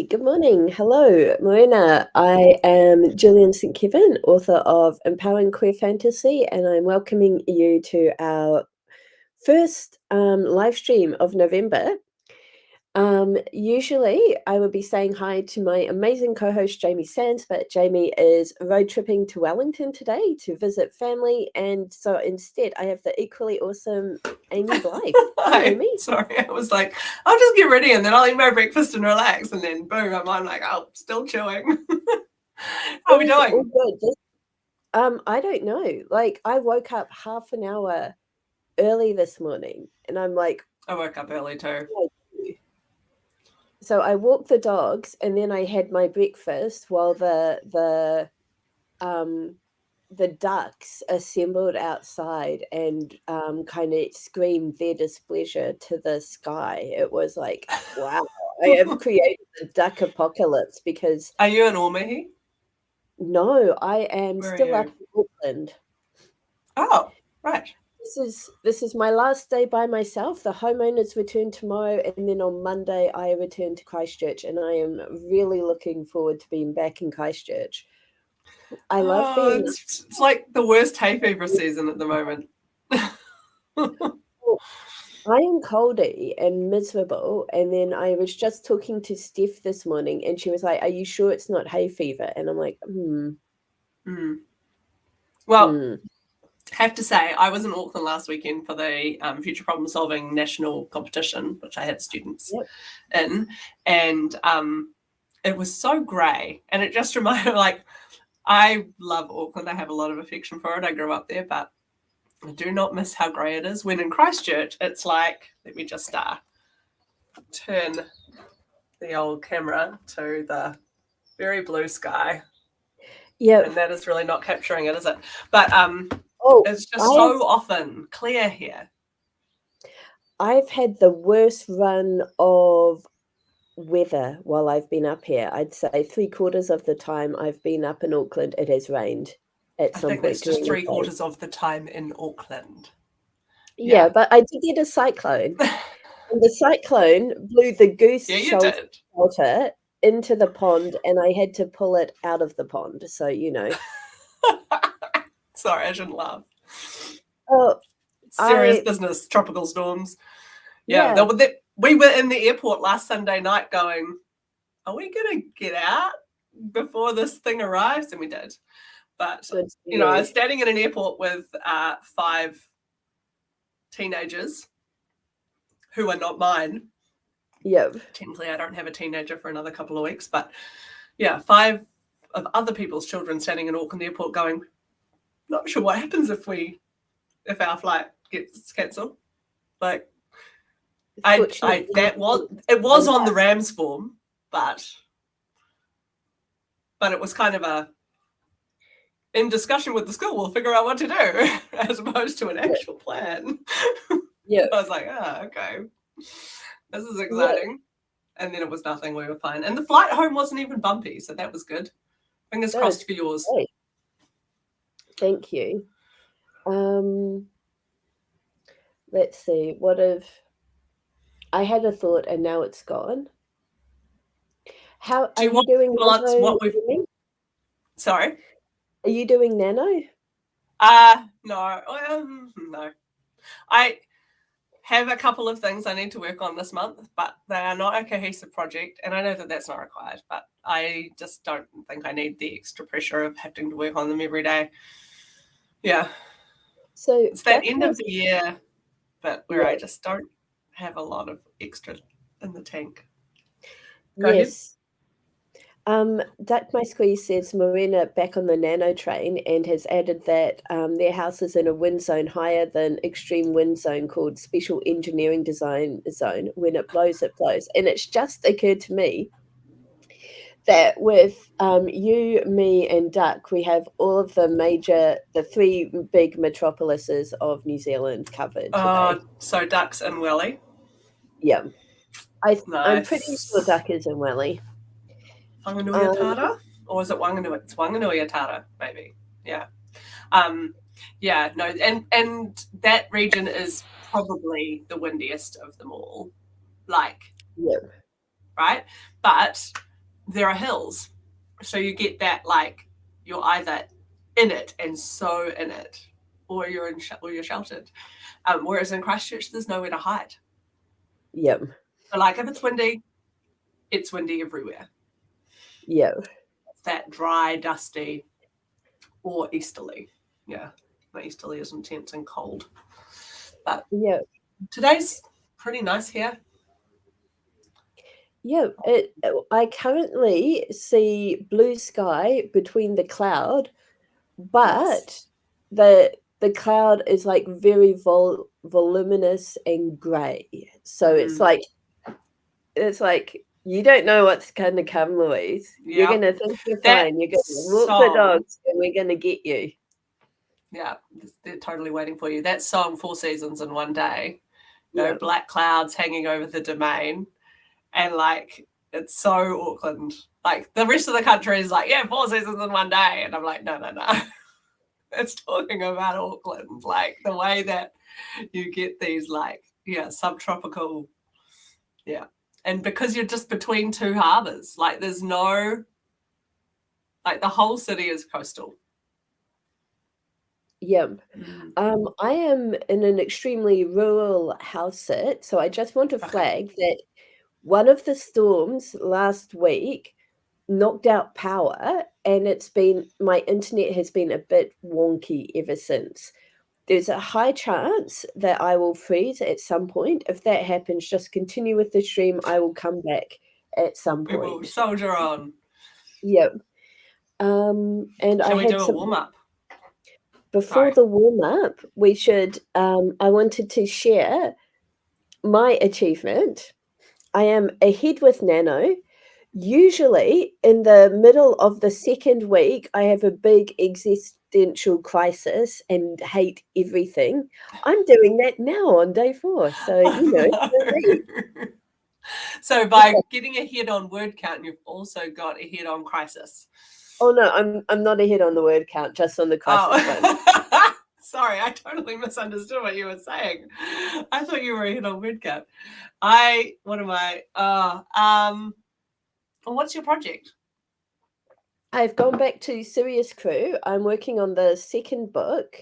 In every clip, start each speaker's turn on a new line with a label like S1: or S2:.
S1: good morning. Hello, Moena. I am Gillian St. Kevin, author of Empowering Queer Fantasy, and I'm welcoming you to our first live stream of November. Usually I would be saying hi to my amazing co-host Jamie Sands, but Jamie is road tripping to Wellington today to visit family, and so instead I have the equally awesome Amy Blythe.
S2: Hi, Amy. Sorry, I was like, I'll just get ready and then I'll eat my breakfast and relax, and then boom, I'm like, oh, still chewing. How are we doing?
S1: All good. I don't know. Like, I woke up half an hour early this morning, and I'm like,
S2: I woke up early too.
S1: So I walked the dogs, and then I had my breakfast while the ducks assembled outside and kind of screamed their displeasure to the sky. It was like, wow, I have created a duck apocalypse because.
S2: Are you in Ormehi?
S1: No, I am still up in Auckland.
S2: Oh, right.
S1: This is my last day by myself. The homeowners return tomorrow, and then on Monday I return to Christchurch, and I am really looking forward to being back in Christchurch. I love being.
S2: It's like the worst hay fever season at the moment.
S1: I am coldy and miserable, and then I was just talking to Steph this morning, and she was like, "Are you sure it's not hay fever?" And I'm like,
S2: Well, have to say, I was in Auckland last weekend for the Future Problem Solving National Competition, which I had students in, and it was so grey, and it just reminded me, like, I love Auckland. I have a lot of affection for it. I grew up there, but I do not miss how grey it is. When in Christchurch, it's like, let me just turn the old camera to the very blue sky.
S1: Yeah.
S2: And that is really not capturing it, is it? But it's just so often clear here.
S1: I've had the worst run of weather while I've been up here. I'd say 3/4 of the time I've been up in Auckland, it has rained at some point.
S2: That's just 3/4 of the time in Auckland.
S1: Yeah, but I did get a cyclone. And the cyclone blew the goose shelter into the pond, and I had to pull it out of the pond. So, you know.
S2: Sorry, I shouldn't laugh.
S1: Oh,
S2: serious business, tropical storms. Yeah. We were in the airport last Sunday night going, are we going to get out before this thing arrives? And we did. But, I was standing in an airport with 5 teenagers who are not mine.
S1: Yeah.
S2: Technically, I don't have a teenager for another couple of weeks. But, 5 of other people's children standing in Auckland airport going, not sure what happens if our flight gets cancelled. Like, it was on the Rams form, but it was kind of in discussion with the school, we'll figure out what to do, as opposed to an actual plan.
S1: Yeah.
S2: I was like, okay, this is exciting. And then it was nothing, we were fine. And the flight home wasn't even bumpy, so that was good. Fingers crossed for yours.
S1: Great. Thank you. Let's see, I had a thought and now it's gone. How are you doing?
S2: Sorry?
S1: Are you doing Nano?
S2: No. No. I have a couple of things I need to work on this month, but they are not a cohesive project, and I know that that's not required, but I just don't think I need the extra pressure of having to work on them every day. Yeah.
S1: So
S2: it's that end of the year, but where I just don't have a lot of extra in the tank. Go ahead.
S1: Duck My Squeeze says Marina back on the Nano train and has added that their house is in a wind zone higher than extreme wind zone called Special Engineering Design Zone. When it blows, it blows. And it's just occurred to me that with you, me, and Duck, we have all of the 3 big metropolises of New Zealand covered today.
S2: So Duck's in Welly?
S1: Yeah.
S2: Nice.
S1: I'm pretty sure Duck is in Welly.
S2: Whanganui-a-Tara? Or is it Wanganui? It's Wanganui-a-Tara, maybe. Yeah. No, and that region is probably the windiest of them all. Like,
S1: yeah.
S2: Right? But there are hills. So you get that, like, you're either in it and so in it, or you're sheltered. Whereas in Christchurch, there's nowhere to hide.
S1: Yep.
S2: So, like, if it's windy everywhere.
S1: Yep.
S2: It's that dry, dusty, or easterly. Yeah, the easterly is intense and cold. But
S1: yep.
S2: Today's pretty nice here.
S1: Yeah, I currently see blue sky between the cloud, but
S2: Nice.
S1: the cloud is like very voluminous and grey. So it's like you don't know what's gonna come, Louise. You're
S2: Yeah.
S1: gonna think you're
S2: That
S1: fine. You're gonna walk the
S2: song,
S1: dogs, and we're gonna get you.
S2: yeah, they're totally waiting for you. That song, 4 Seasons in One Day, you know,
S1: Yeah.
S2: black clouds hanging over the domain, and like it's so Auckland. Like the rest of the country is like, yeah, 4 seasons in one day, and I'm like, no. It's talking about Auckland, like the way that you get these, like, yeah, subtropical, yeah, and because you're just between two harbours, like there's no, like the whole city is coastal.
S1: Yeah. I am in an extremely rural house sit, so I just want to flag that one of the storms last week knocked out power, and my internet has been a bit wonky ever since. There's a high chance that I will freeze at some point. If that happens, just continue with the stream. I will come back at some
S2: We will
S1: point.
S2: soldier on.
S1: Yep. And
S2: Shall
S1: I
S2: we
S1: had
S2: do a
S1: some
S2: warm-up?
S1: before the warm-up, we should I wanted to share my achievement. I am ahead with Nano. Usually, in the middle of the second week, I have a big existential crisis and hate everything. I'm doing that now on day 4, so, you know,
S2: So by getting ahead on word count, you've also got ahead on crisis.
S1: Oh, no, I'm not ahead on the word count, just on the crisis one.
S2: Sorry, I totally misunderstood what you were saying. I thought you were ahead on word count. What's your project?
S1: I've gone back to Serious Crew. I'm working on the second book.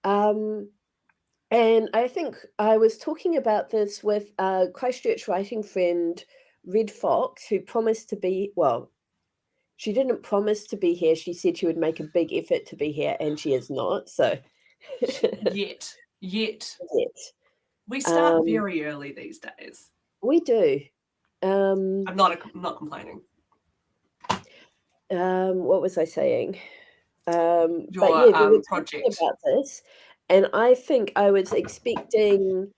S1: And I think I was talking about this with a Christchurch writing friend, Red Fox, who promised to be, well, she didn't promise to be here. She said she would make a big effort to be here, and she is not. So
S2: Yet.
S1: We
S2: start very early these days.
S1: We do.
S2: I'm not complaining.
S1: What was I saying?
S2: Your
S1: but yeah, we were
S2: project
S1: talking about this, and I think I was expecting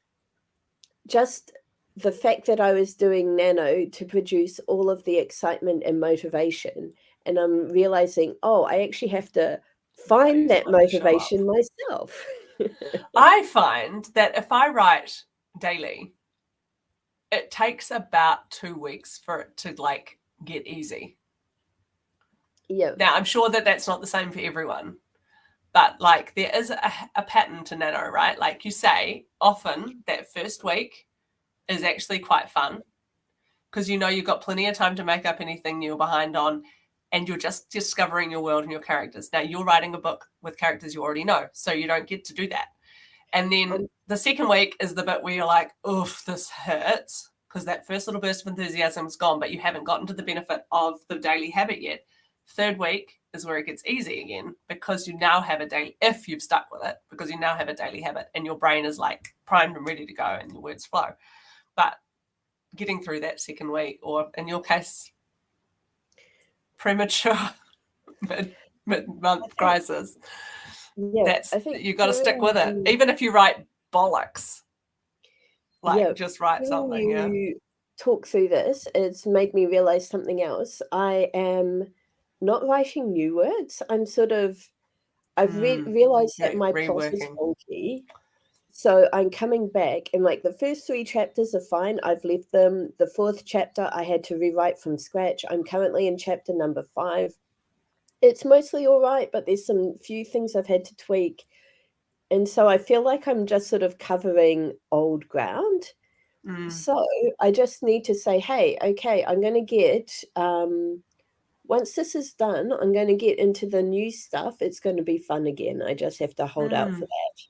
S1: just the fact that I was doing Nano to produce all of the excitement and motivation, and I'm realizing, oh, I actually have to find that motivation myself.
S2: I find that if I write daily, it takes about 2 weeks for it to like get easy.
S1: Yeah.
S2: Now, I'm sure that that's not the same for everyone, but like there is a pattern to Nano, right? Like you say, often that first week is actually quite fun because you know you've got plenty of time to make up anything you're behind on, and you're just discovering your world and your characters. Now, you're writing a book with characters you already know, so you don't get to do that. And then the second week is the bit where you're like, oof, this hurts, because that first little burst of enthusiasm is gone, but you haven't gotten to the benefit of the daily habit yet. Third week is where it gets easy again, because you now have a daily, if you've stuck with it, because you now have a daily habit and your brain is like primed and ready to go and your words flow. But getting through that second week, or in your case, premature mid-month crisis, you've got to stick with it, even if you write bollocks. Like, just write something.
S1: You talk through this, it's made me realize something else. I am not writing new words. I've realized that my plot is wonky. So I'm coming back, and like the first 3 chapters are fine. I've left them. The 4th chapter I had to rewrite from scratch. I'm currently in chapter number 5. It's mostly all right, but there's some few things I've had to tweak. And so I feel like I'm just sort of covering old ground. So I just need to say, hey, okay, I'm going to get, once this is done, I'm going to get into the new stuff. It's going to be fun again. I just have to hold out for that.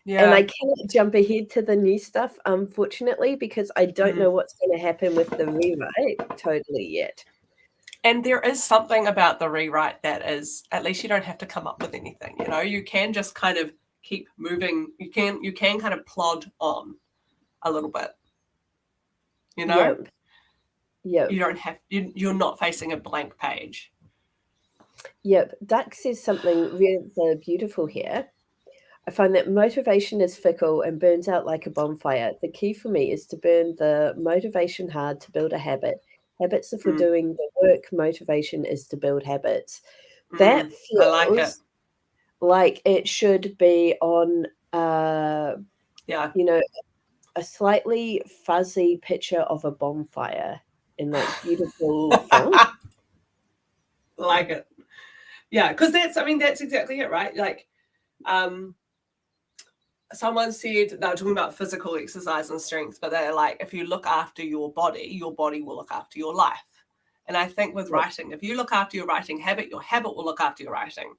S1: And I cannot jump ahead to the new stuff, unfortunately, because I don't know what's going to happen with the rewrite totally yet.
S2: And there is something about the rewrite that is, at least you don't have to come up with anything. You know, you can just kind of keep moving. You can kind of plod on a little bit. You know?
S1: Yep.
S2: You don't have, you're not facing a blank page.
S1: Yep. Duck says something really beautiful here. I find that motivation is fickle and burns out like a bonfire. The key for me is to burn the motivation hard to build a habit. Habits are for doing the work. Motivation is to build habits. That feels
S2: I like it.
S1: Like it should be on, you know, a slightly fuzzy picture of a bonfire in like beautiful font.
S2: Like it. Yeah, because that's exactly it, right? Like, someone said they were talking about physical exercise and strength, but they're like, if you look after your body will look after your life. And I think with writing, if you look after your writing habit, your habit will look after your writing.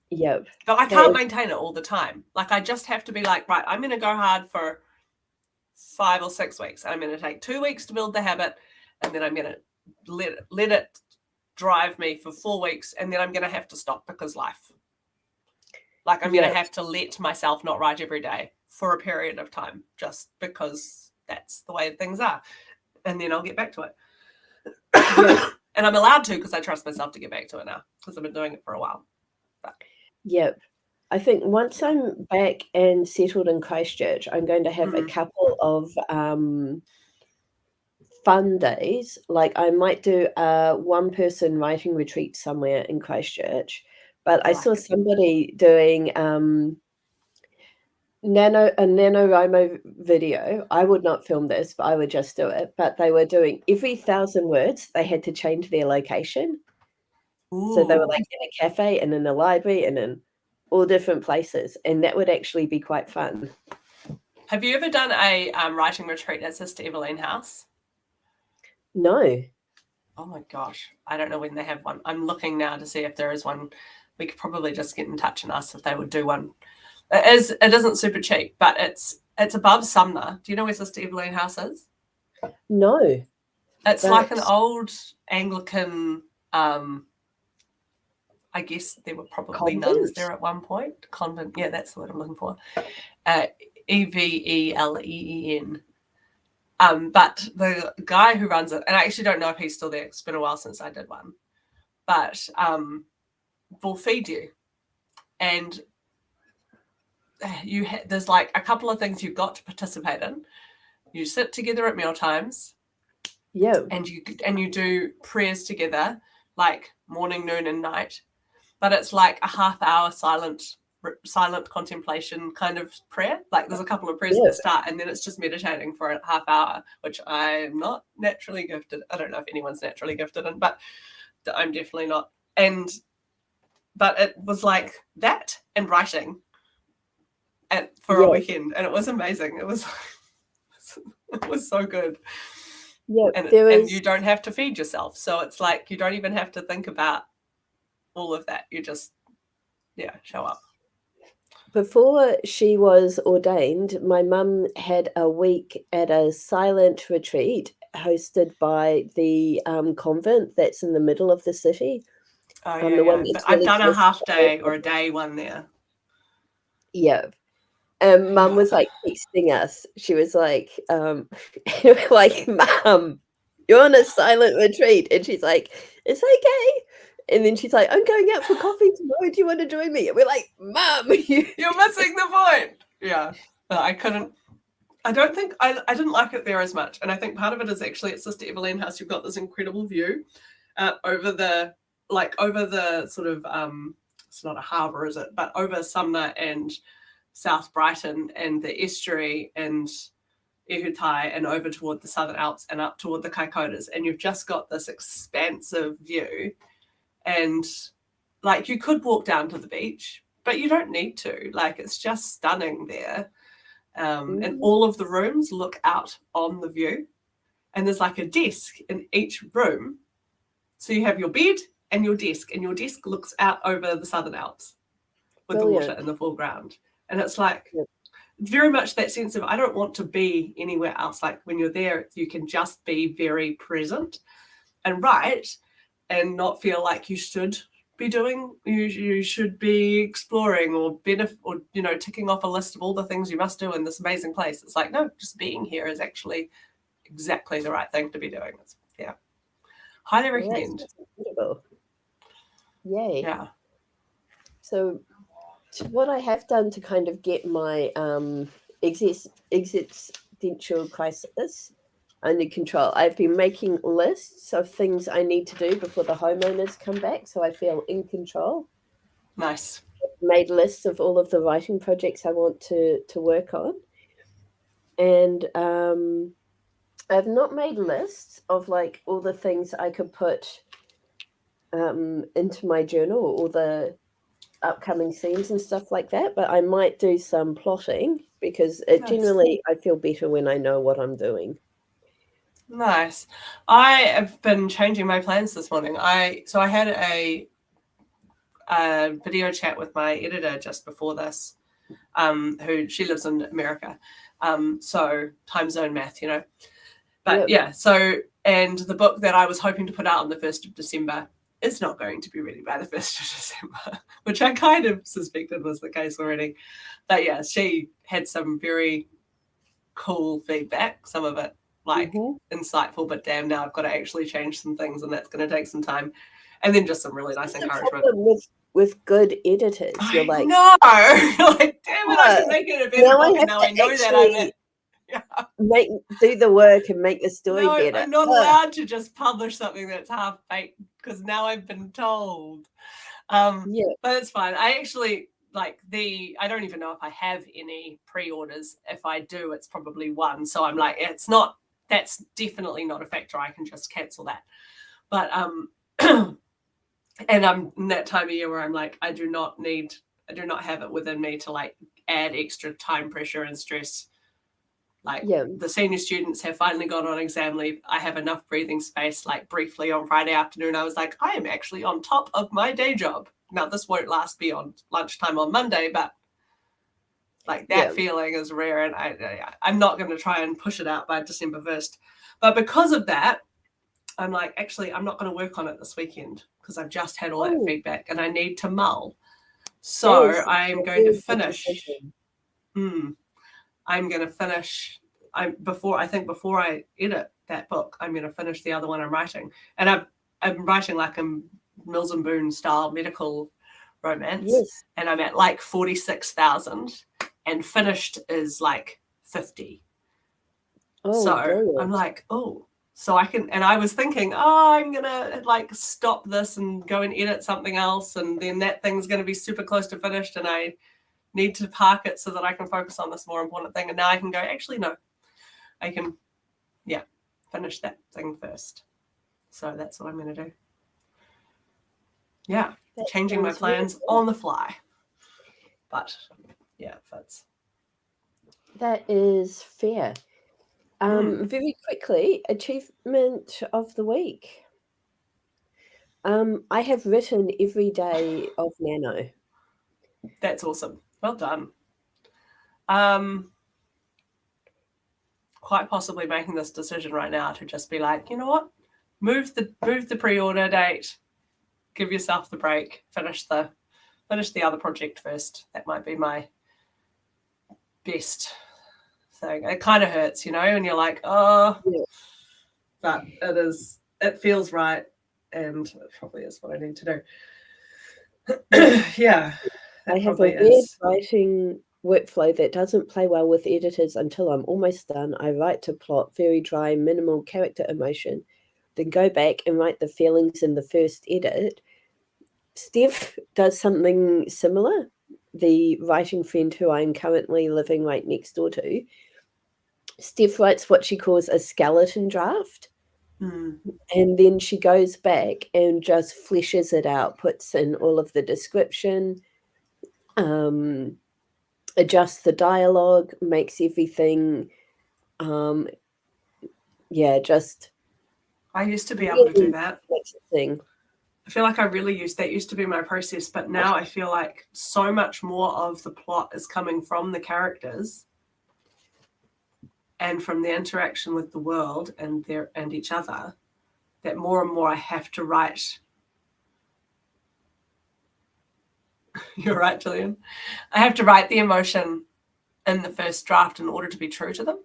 S1: Yep.
S2: But I can't maintain it all the time. Like, I just have to be like, right, I'm going to go hard for 5 or 6 weeks. I'm going to take 2 weeks to build the habit, and then I'm going to let it drive me for 4 weeks, and then I'm going to have to stop because life. Like, I'm going to have to let myself not write every day for a period of time, just because that's the way things are. And then I'll get back to it. And I'm allowed to, because I trust myself to get back to it now, because I've been doing it for a while.
S1: Yep. I think once I'm back and settled in Christchurch, I'm going to have a couple of fun days. Like, I might do a one-person writing retreat somewhere in Christchurch. But I saw somebody doing a NaNoWriMo video. I would not film this, but I would just do it. But they were doing every 1,000 words, they had to change their location. Ooh. So they were like in a cafe and in a library and in all different places. And that would actually be quite fun.
S2: Have you ever done a writing retreat at Sister Evelyn House?
S1: No.
S2: Oh my gosh. I don't know when they have one. I'm looking now to see if there is one. We could probably just get in touch and ask if they would do one. It isn't super cheap, but it's above Sumner. Do you know where Sister Evelyn House is?
S1: No.
S2: It's like an old Anglican, I guess there were probably nuns there at one point. Convent, yeah, that's the word I'm looking for. Evelen. But the guy who runs it, and I actually don't know if he's still there. It's been a while since I did one. But will feed you, and there's like a couple of things you've got to participate in. You sit together at meal times, and you do prayers together, like morning, noon, and night. But it's like a half-hour silent contemplation kind of prayer. Like, there's a couple of prayers at the start, and then it's just meditating for a half hour, which I'm not naturally gifted. I don't know if anyone's naturally gifted in, but I'm definitely not. But it was like that and writing for a weekend, and it was amazing. It was so good.
S1: Yeah,
S2: and you don't have to feed yourself, so it's like you don't even have to think about all of that. You just show up.
S1: Before she was ordained, my mum had a week at a silent retreat hosted by the convent that's in the middle of the city.
S2: Oh, but I've done a half day or a day one there.
S1: Yeah. And Mum was like texting us. She was like, like, Mum, you're on a silent retreat. And she's like, it's okay. And then she's like, I'm going out for coffee tomorrow. Do you want to join me? And we're like, Mum,
S2: you're missing the point. Yeah. I couldn't. I don't think I didn't like it there as much. And I think part of it is actually at Sister Evelyn House, you've got this incredible view over the sort of, it's not a harbour, is it? But over Sumner and South Brighton and the estuary and Ehutai and over toward the Southern Alps and up toward the Kaikotas. And you've just got this expansive view. And like, you could walk down to the beach, but you don't need to. Like, it's just stunning there. and all of the rooms look out on the view. And there's like a desk in each room. So you have your bed and your desk looks out over the Southern Alps with the water in the foreground. And it's like very much that sense of I don't want to be anywhere else. Like when you're there, you can just be very present and write and not feel like you should be doing, you should be exploring or ticking off a list of all the things you must do in this amazing place. It's like, no, just being here is actually exactly the right thing to be doing. Yeah. Highly recommend.
S1: That's incredible. Yay.
S2: Yeah.
S1: So what I have done to kind of get my existential crisis under control, I've been making lists of things I need to do before the homeowners come back, so I feel in control.
S2: Nice.
S1: I've made lists of all of the writing projects I want to work on. And I've not made lists of like all the things I could put into my journal, all the upcoming scenes and stuff like that, but I might do some plotting because generally I feel better when I know what I'm doing.
S2: Nice. I have been changing my plans this morning. I had a video chat with my editor just before this, who she lives in America, so time zone math, But and the book that I was hoping to put out on the 1st of December is not going to be ready by the 1st of December, which I kind of suspected was the case already. But yeah, she had some very cool feedback, some of it insightful, but damn, now I've got to actually change some things and that's going to take some time. And then just some really nice encouragement.
S1: With good editors, you're like,
S2: no, you're like, damn it, I should make it a better book, and now I know that
S1: do the work and make the story better.
S2: I'm not allowed to just publish something that's half baked because now I've been told. But it's fine. I actually I don't even know if I have any pre-orders. If I do, it's probably one. So I'm like, that's definitely not a factor. I can just cancel that. But and I'm in that time of year where I'm like, I do not have it within me to like add extra time pressure and stress. The senior students have finally gone on exam leave. I have enough breathing space. Like briefly on Friday afternoon, I was like, I am actually on top of my day job. Now this won't last beyond lunchtime on Monday, but like that feeling is rare. And I'm not going to try and push it out by December 1st. But because of that, I'm like, actually, I'm not going to work on it this weekend because I've just had all that feedback and I need to mull. So I'm going to finish. I'm going to finish. Before I edit that book, I'm going to finish the other one I'm writing. And I'm writing like a Mills and Boon style medical romance. Yes. And I'm at like 46,000 and finished is like 50. So brilliant. I'm like, so I can, and I was thinking, I'm going to like stop this and go and edit something else. And then that thing's going to be super close to finished. And I need to park it so that I can focus on this more important thing. And now I can go, actually, no, I can, finish that thing first. So that's what I'm going to do. Yeah. Changing my plans on the fly. But it fits.
S1: That is fair. Very quickly, achievement of the week. I have written every day of Nano.
S2: That's awesome. Well done. Quite possibly making this decision right now to just be like, you know what? Move the pre-order date. Give yourself the break. Finish the other project first. That might be my best thing. It kind of hurts, and you're like, but it feels right, and it probably is what I need to do.
S1: I have a weird writing workflow that doesn't play well with editors until I'm almost done. I write to plot, very dry, minimal character emotion, then go back and write the feelings in the first edit. Steph does something similar. The writing friend who I'm currently living right next door to, Steph writes what she calls a skeleton draft. And then she goes back and just fleshes it out, puts in all of the description, adjusts the dialogue, makes everything, just.
S2: I used to be able to do that.
S1: Thing.
S2: I feel like that used to be my process, but now I feel like so much more of the plot is coming from the characters and from the interaction with the world and each other, that more and more I have to write. You're right, Gillian. I have to write the emotion in the first draft in order to be true to them.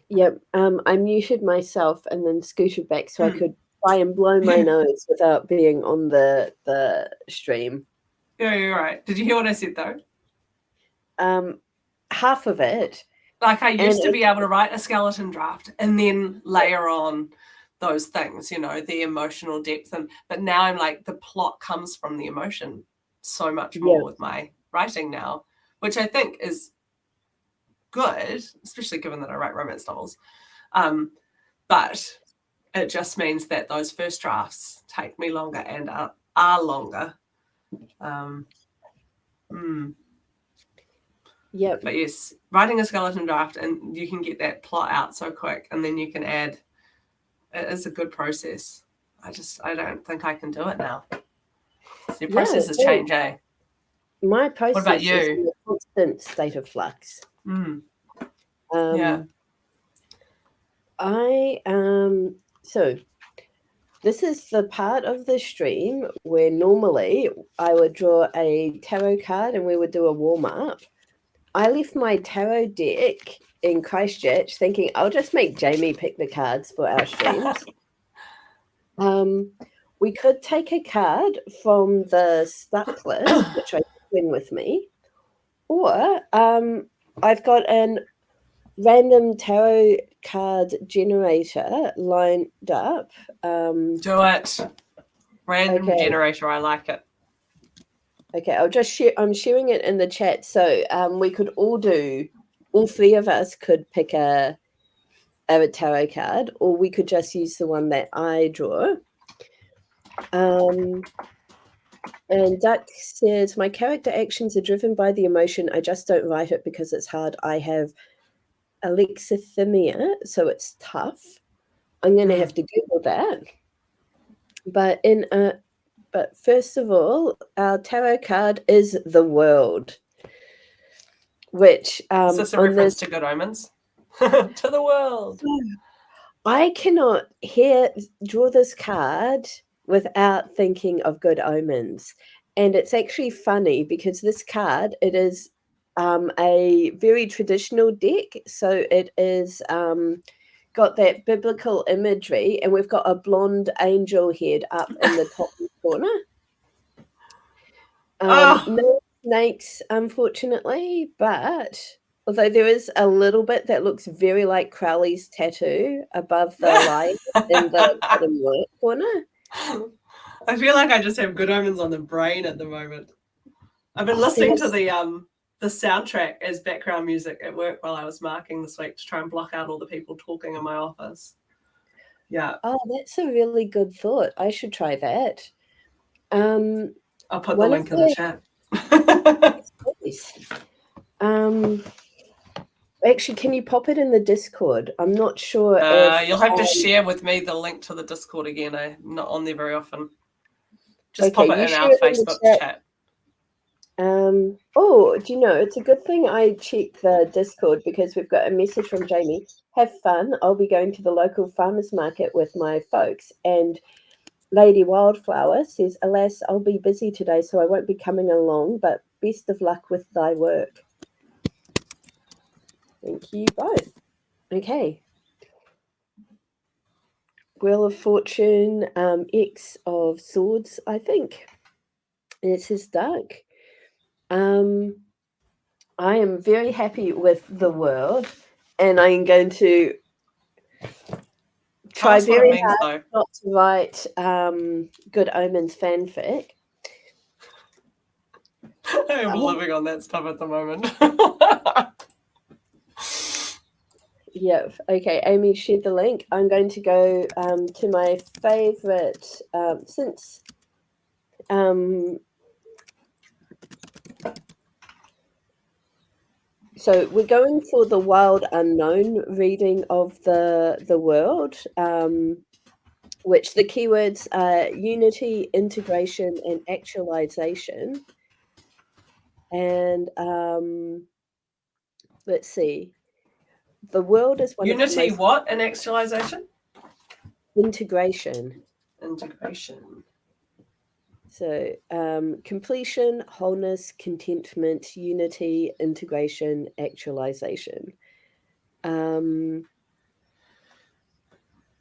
S1: Yep. I muted myself and then scooted back so I could try and blow my nose without being on the stream.
S2: Yeah, you're right. Did you hear what I said though?
S1: Half of it.
S2: Like I used to be able to write a skeleton draft and then layer on those things, the emotional depth. But now I'm like, the plot comes from the emotion so much more with my writing now, which I think is good, especially given that I write romance novels. But it just means that those first drafts take me longer and are longer.
S1: Yeah.
S2: But yes, writing a skeleton draft and you can get that plot out so quick, and then you can add. It is a good process. I don't think I can do it now. The process has changed, eh?
S1: My process
S2: what about you?
S1: is in a constant state of flux.
S2: Yeah.
S1: So this is the part of the stream where normally I would draw a tarot card and we would do a warm-up. I left my tarot deck in Christchurch thinking I'll just make Jamie pick the cards for our streams. We could take a card from the stuck list, which I bring with me, or I've got an random tarot card generator lined up.
S2: Do it. Random generator, I like it.
S1: Okay, I'll just share. I'm sharing it in the chat, so we could all three of us could pick a tarot card, or we could just use the one that I draw. And Duck says, my character actions are driven by the emotion. I just don't write it because it's hard. I have alexithymia, so it's tough. I'm going to have to Google that. But first of all, our tarot card is the world, which
S2: is this a reference to Good Omens? To the world.
S1: I cannot draw this card without thinking of Good Omens, and it's actually funny because this card, it is a very traditional deck, so it is got that biblical imagery, and we've got a blonde angel head up in the top corner. No snakes, unfortunately, but although there is a little bit that looks very like Crowley's tattoo above the line in the bottom right corner.
S2: I feel like I just have Good Omens on the brain at the moment. I've been listening to the soundtrack as background music at work while I was marking this week to try and block out all the people talking in my office. Yeah.
S1: Oh, that's a really good thought. I should try that.
S2: I'll put the link in the chat.
S1: Actually, can you pop it in the Discord? I'm not sure if
S2: you'll have to share with me the link to the Discord again. I'm not on there very often. Just pop it in our Facebook chat.
S1: Oh, do you know, it's a good thing I checked the Discord because we've got a message from Jamie. Have fun. I'll be going to the local farmers market with my folks. And Lady Wildflower says, alas, I'll be busy today, so I won't be coming along, but best of luck with thy work. Thank you both. Okay. Wheel of Fortune, X of Swords, I think. It says dark. I am very happy with the world, and I'm going to try very hard not to write Good Omens fanfic.
S2: I am living on that stuff at the moment.
S1: Yeah. Okay, Amy shared the link. I'm going to go to my favorite since So we're going for the wild unknown reading of the world, which the keywords are unity, integration, and actualization. And let's see. The world is one of the
S2: Unity,
S1: most
S2: what? And actualization?
S1: integration.
S2: Integration.
S1: So completion, wholeness, contentment, unity, integration, actualization.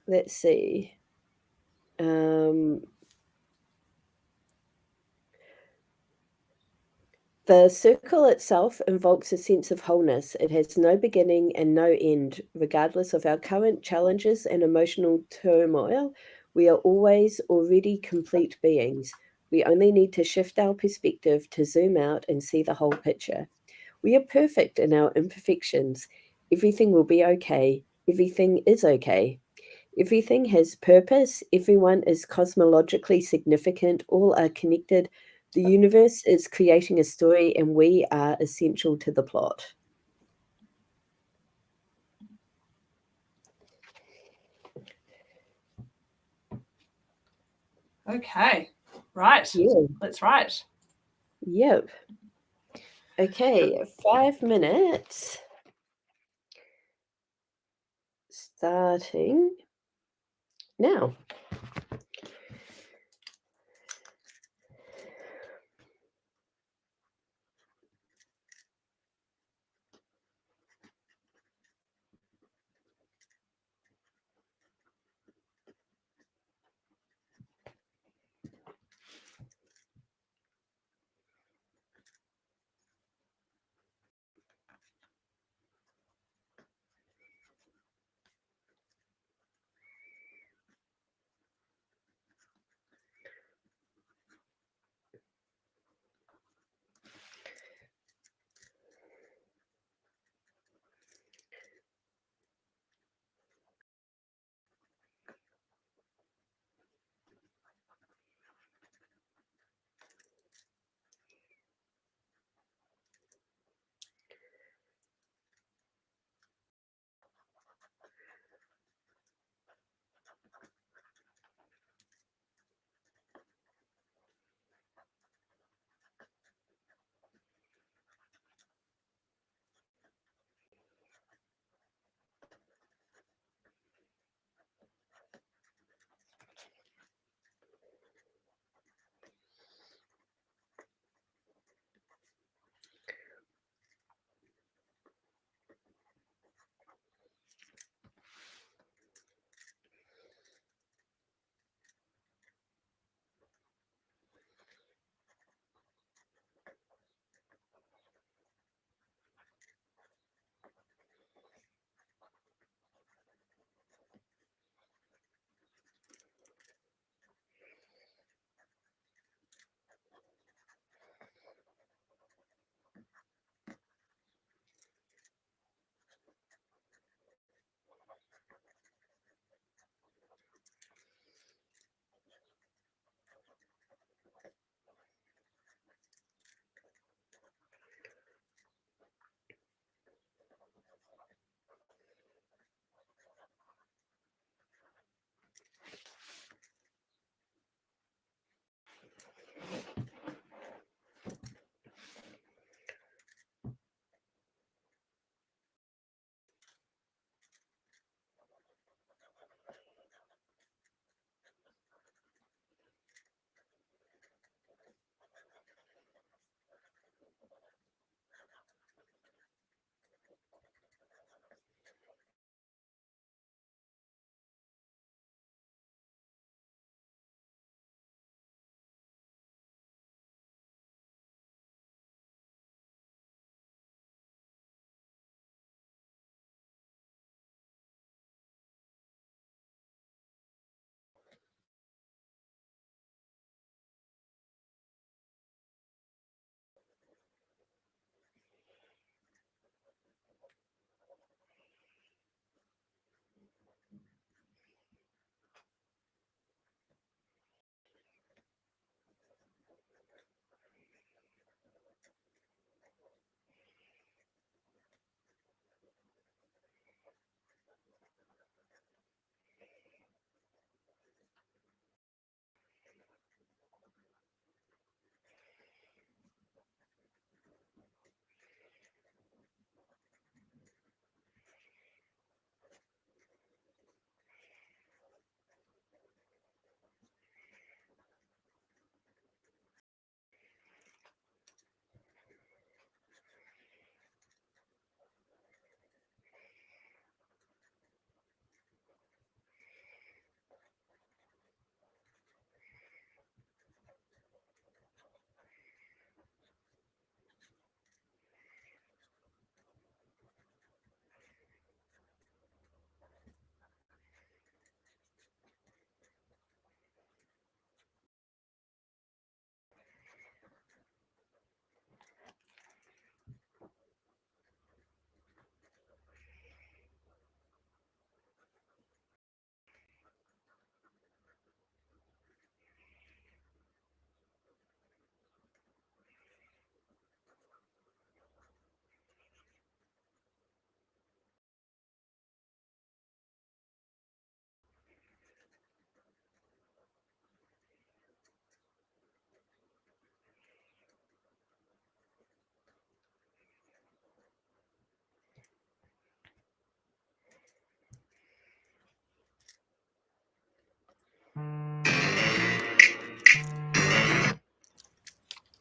S1: Let's see. The circle itself invokes a sense of wholeness. It has no beginning and no end. Regardless of our current challenges and emotional turmoil, we are always already complete beings. We only need to shift our perspective to zoom out and see the whole picture. We are perfect in our imperfections. Everything will be okay. Everything is okay. Everything has purpose. Everyone is cosmologically significant. All are connected. The universe is creating a story, and we are essential to the plot.
S2: Okay, right.
S1: Yeah.
S2: Let's write.
S1: Yep. Okay, 5 minutes. Starting now.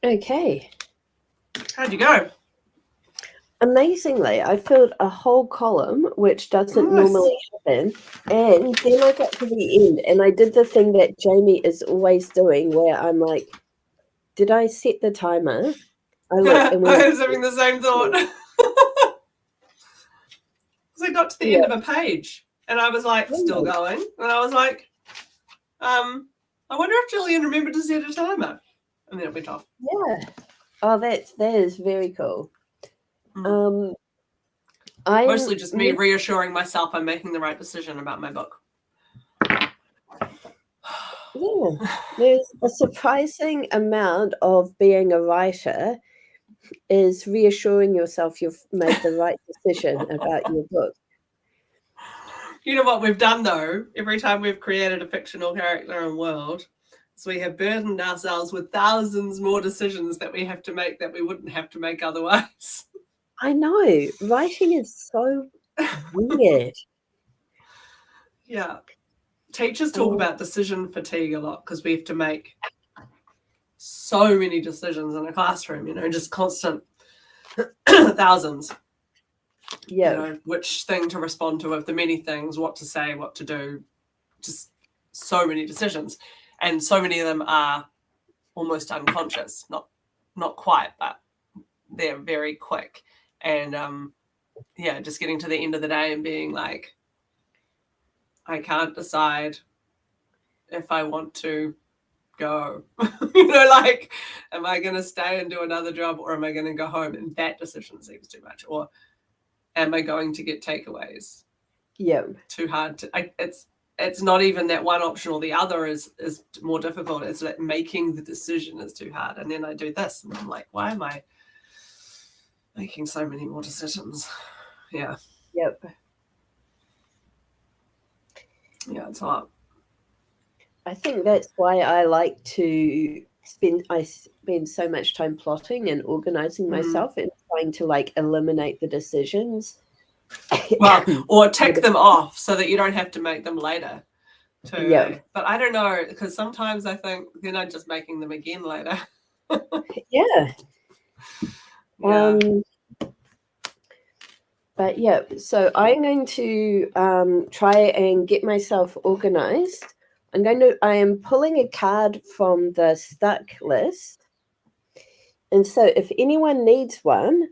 S1: Okay.
S2: How'd you go?
S1: Amazingly, I filled a whole column, which doesn't normally happen. And then I got to the end and I did the thing that Jamie is always doing where I'm like, did I set the timer? I look and
S2: I was having the same thought. Because I got to the end of a page and I was like, still going. And I was like, I wonder if Jillian remembered to set a timer. And then it went off.
S1: Yeah. Oh, that is very cool.
S2: Mostly just me reassuring myself I'm making the right decision about my book.
S1: Yeah. There's a surprising amount of being a writer is reassuring yourself you've made the right decision about your book.
S2: You know what we've done, though? Every time we've created a fictional character and world, so we have burdened ourselves with thousands more decisions that we have to make that we wouldn't have to make otherwise.
S1: I know. Writing is so weird.
S2: Yeah. Teachers talk about decision fatigue a lot because we have to make so many decisions in a classroom, you know, just constant thousands.
S1: Yeah.
S2: You know, which thing to respond to of the many things, what to say, what to do, just so many decisions. And so many of them are almost unconscious, not quite, but they're very quick. And yeah, just getting to the end of the day and being like, I can't decide if I want to go. You know, like, am I going to stay and do another job or am I going to go home? And that decision seems too much. Or am I going to get takeaways?
S1: Yeah.
S2: Too hard to. It's not even that one option or the other is more difficult. It's that making the decision is too hard. And then I do this, and I'm like, why am I making so many more decisions? Yeah.
S1: Yep.
S2: Yeah, it's hard.
S1: I think that's why I like to spend so much time plotting and organizing myself and trying to like eliminate the decisions.
S2: Well, or tick them off so that you don't have to make them later. Too,
S1: yeah.
S2: But I don't know, because sometimes I think then I'm just making them again later.
S1: Yeah.
S2: Yeah.
S1: But yeah, so I'm going to try and get myself organized. I am pulling a card from the stuck list. And so if anyone needs one,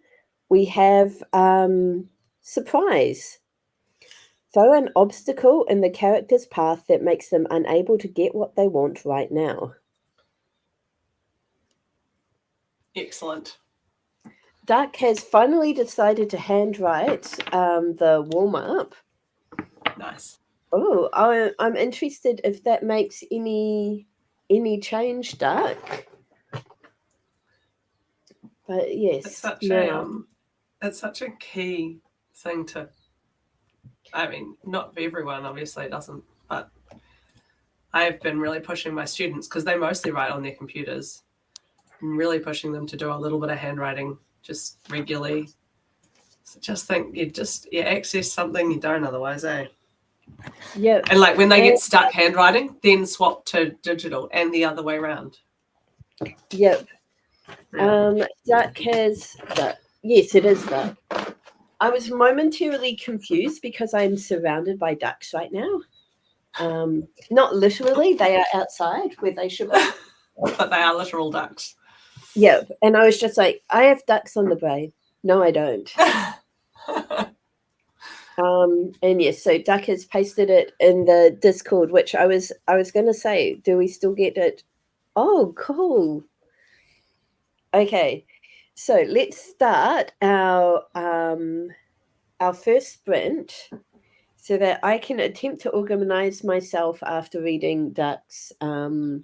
S1: we have surprise. Throw an obstacle in the character's path that makes them unable to get what they want right now.
S2: Excellent.
S1: Duck has finally decided to handwrite the warm-up.
S2: Nice.
S1: Oh, I'm interested if that makes any change, Duck. But yes,
S2: it's such a key thing to. I mean, not for everyone, obviously it doesn't, but I've been really pushing my students because they mostly write on their computers. I'm really pushing them to do a little bit of handwriting just regularly. So just think you access something you don't otherwise, eh?
S1: Yeah.
S2: And like when they get stuck handwriting, then swap to digital and the other way around.
S1: Yep. Duck has that. Yes, it is that. I was momentarily confused because I'm surrounded by ducks right now. Not literally, they are outside where they should be.
S2: But they are literal ducks.
S1: Yeah, and I was just like, I have ducks on the brain. No, I don't. And yes, so Duck has pasted it in the Discord, which I was going to say, do we still get it? Oh, cool. Okay, so let's start our first sprint so that I can attempt to organize myself after reading Duck's warm-up.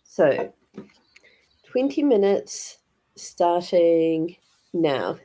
S1: So 20 minutes starting now.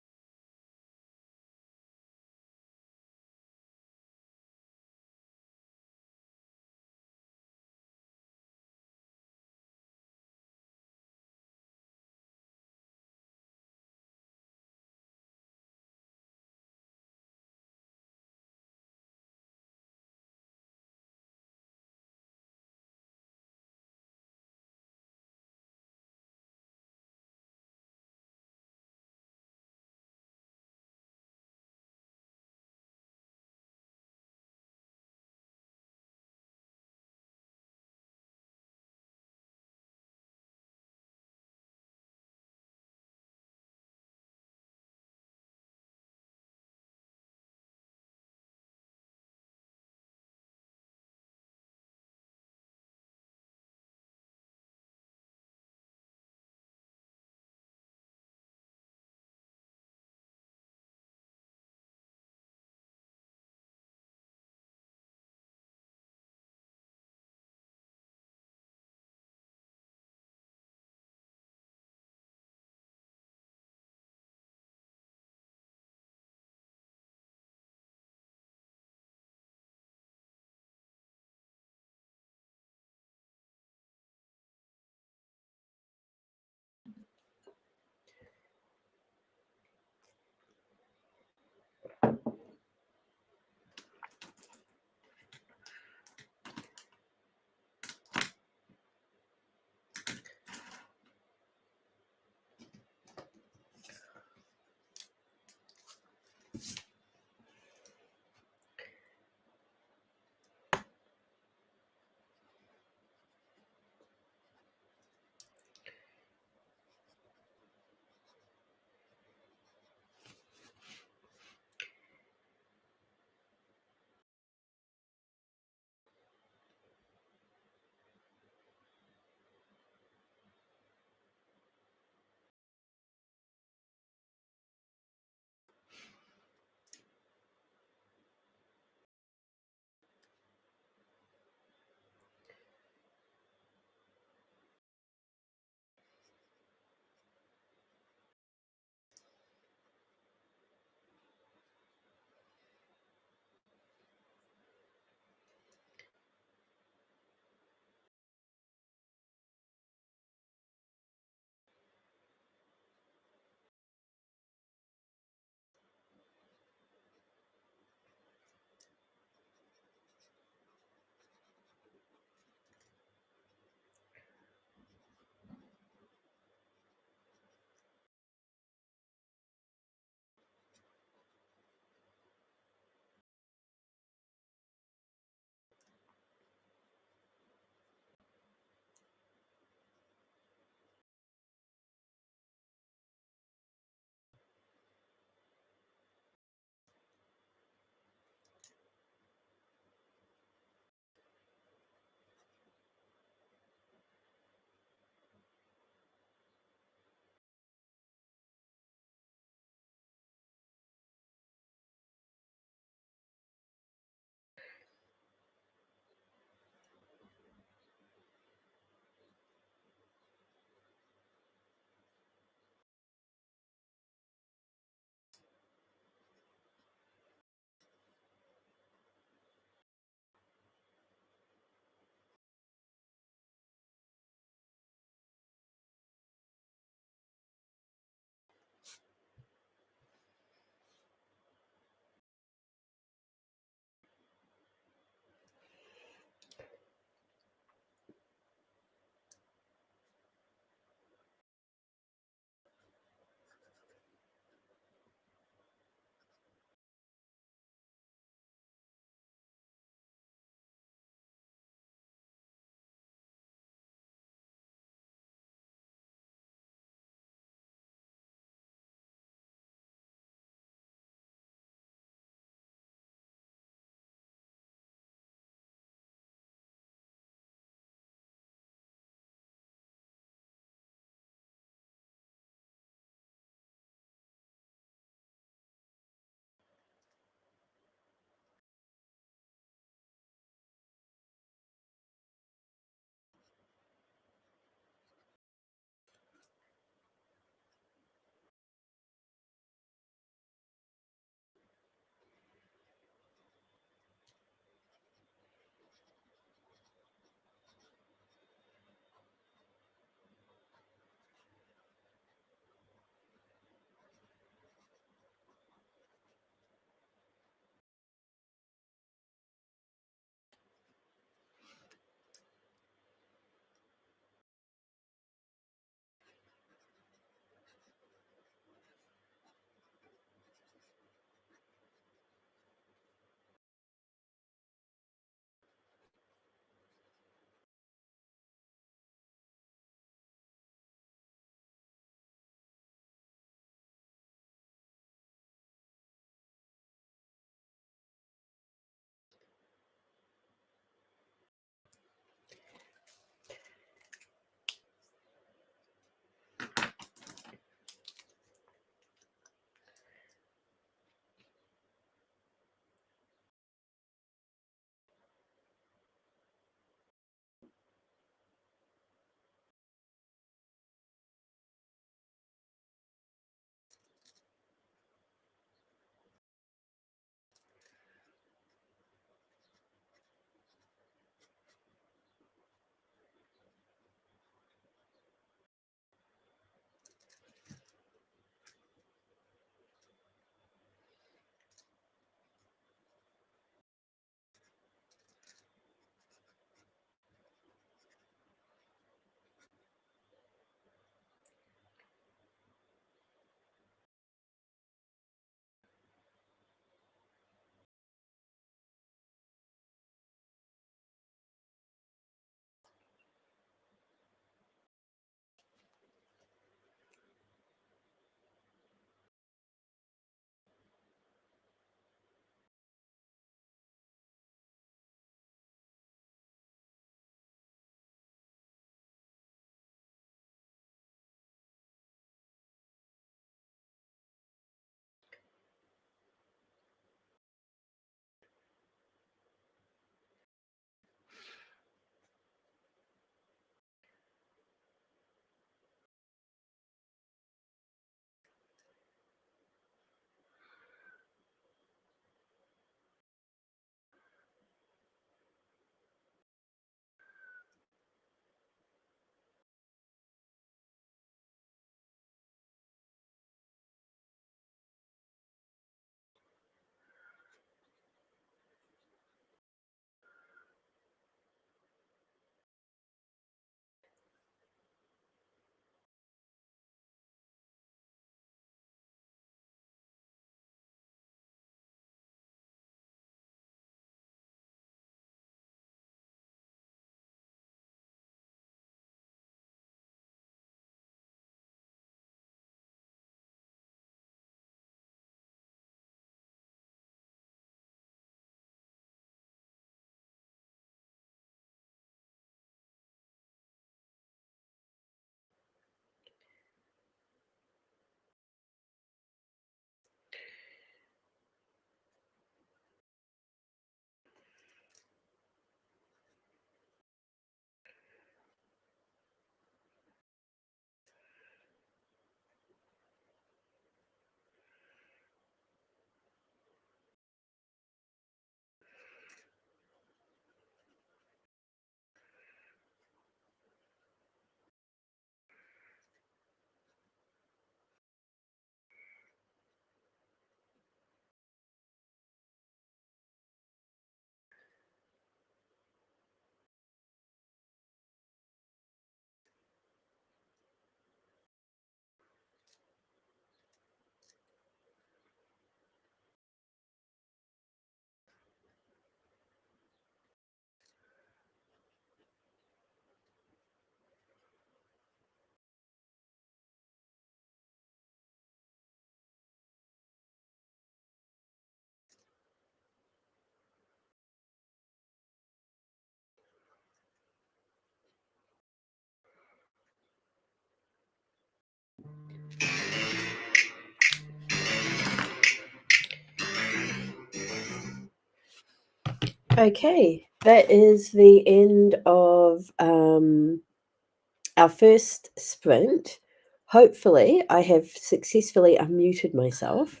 S1: Okay, that is the end of our first sprint. Hopefully, I have successfully unmuted myself.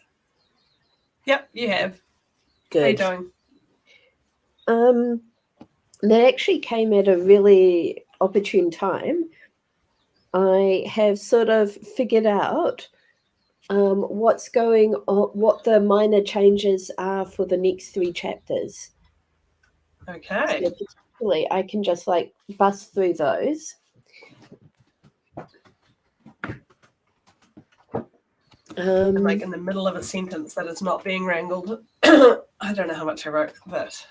S2: Yep, you have.
S1: Good.
S2: How you doing?
S1: That actually came at a really opportune time. I have sort of figured out what's going on, what the minor changes are for the next 3 chapters.
S2: Okay.
S1: So particularly, I can just like bust through those.
S2: I'm like in the middle of a sentence that is not being wrangled. I don't know how much I wrote, but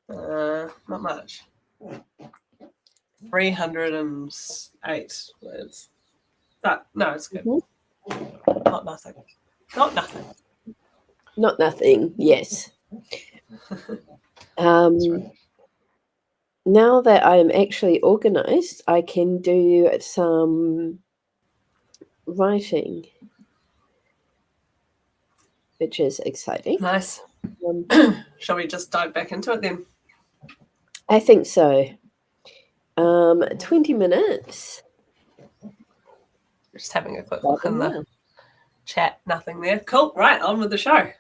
S2: not much. 308 words. No, it's good. Not nothing. Not nothing.
S1: Not nothing, yes. Now that I'm actually organized, I can do some writing, which is exciting.
S2: Nice. Shall we just dive back into it then?
S1: I think so. 20 minutes.
S2: Just having a quick look in the chat. Nothing there. Cool. Right, on with the show.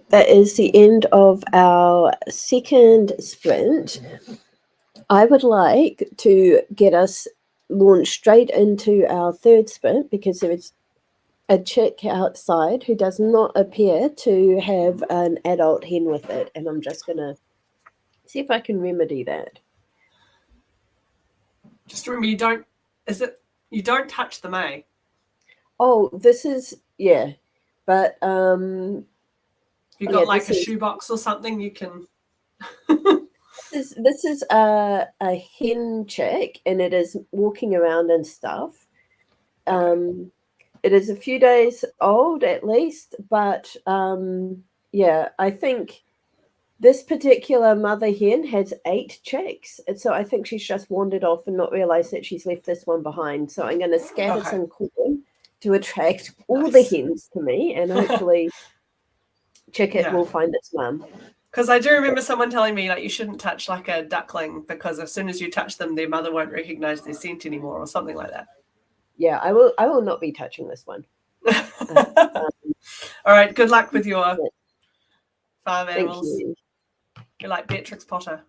S1: that is the end of our second sprint. I would like to get us launched straight into our third sprint because there is a chick outside who does not appear to have an adult hen with it, and I'm just going to see if I can remedy that.
S2: Just remember, you don't touch them, eh?
S1: Oh, this is, yeah, but
S2: you got like a shoebox or something you can.
S1: This is a hen chick, and it is walking around and stuff. It is a few days old at least, but yeah, I think this particular mother hen has 8 chicks, and so I think she's just wandered off and not realized that she's left this one behind. So I'm going to scatter some corn to attract all the hens to me, and hopefully Chicket will find its mum.
S2: Because I do remember someone telling me, like, you shouldn't touch like a duckling because as soon as you touch them, their mother won't recognize their scent anymore, or something like that.
S1: Yeah, I will not be touching this one.
S2: All right, good luck with your farm animals.
S1: Thank you.
S2: You're like Beatrix Potter.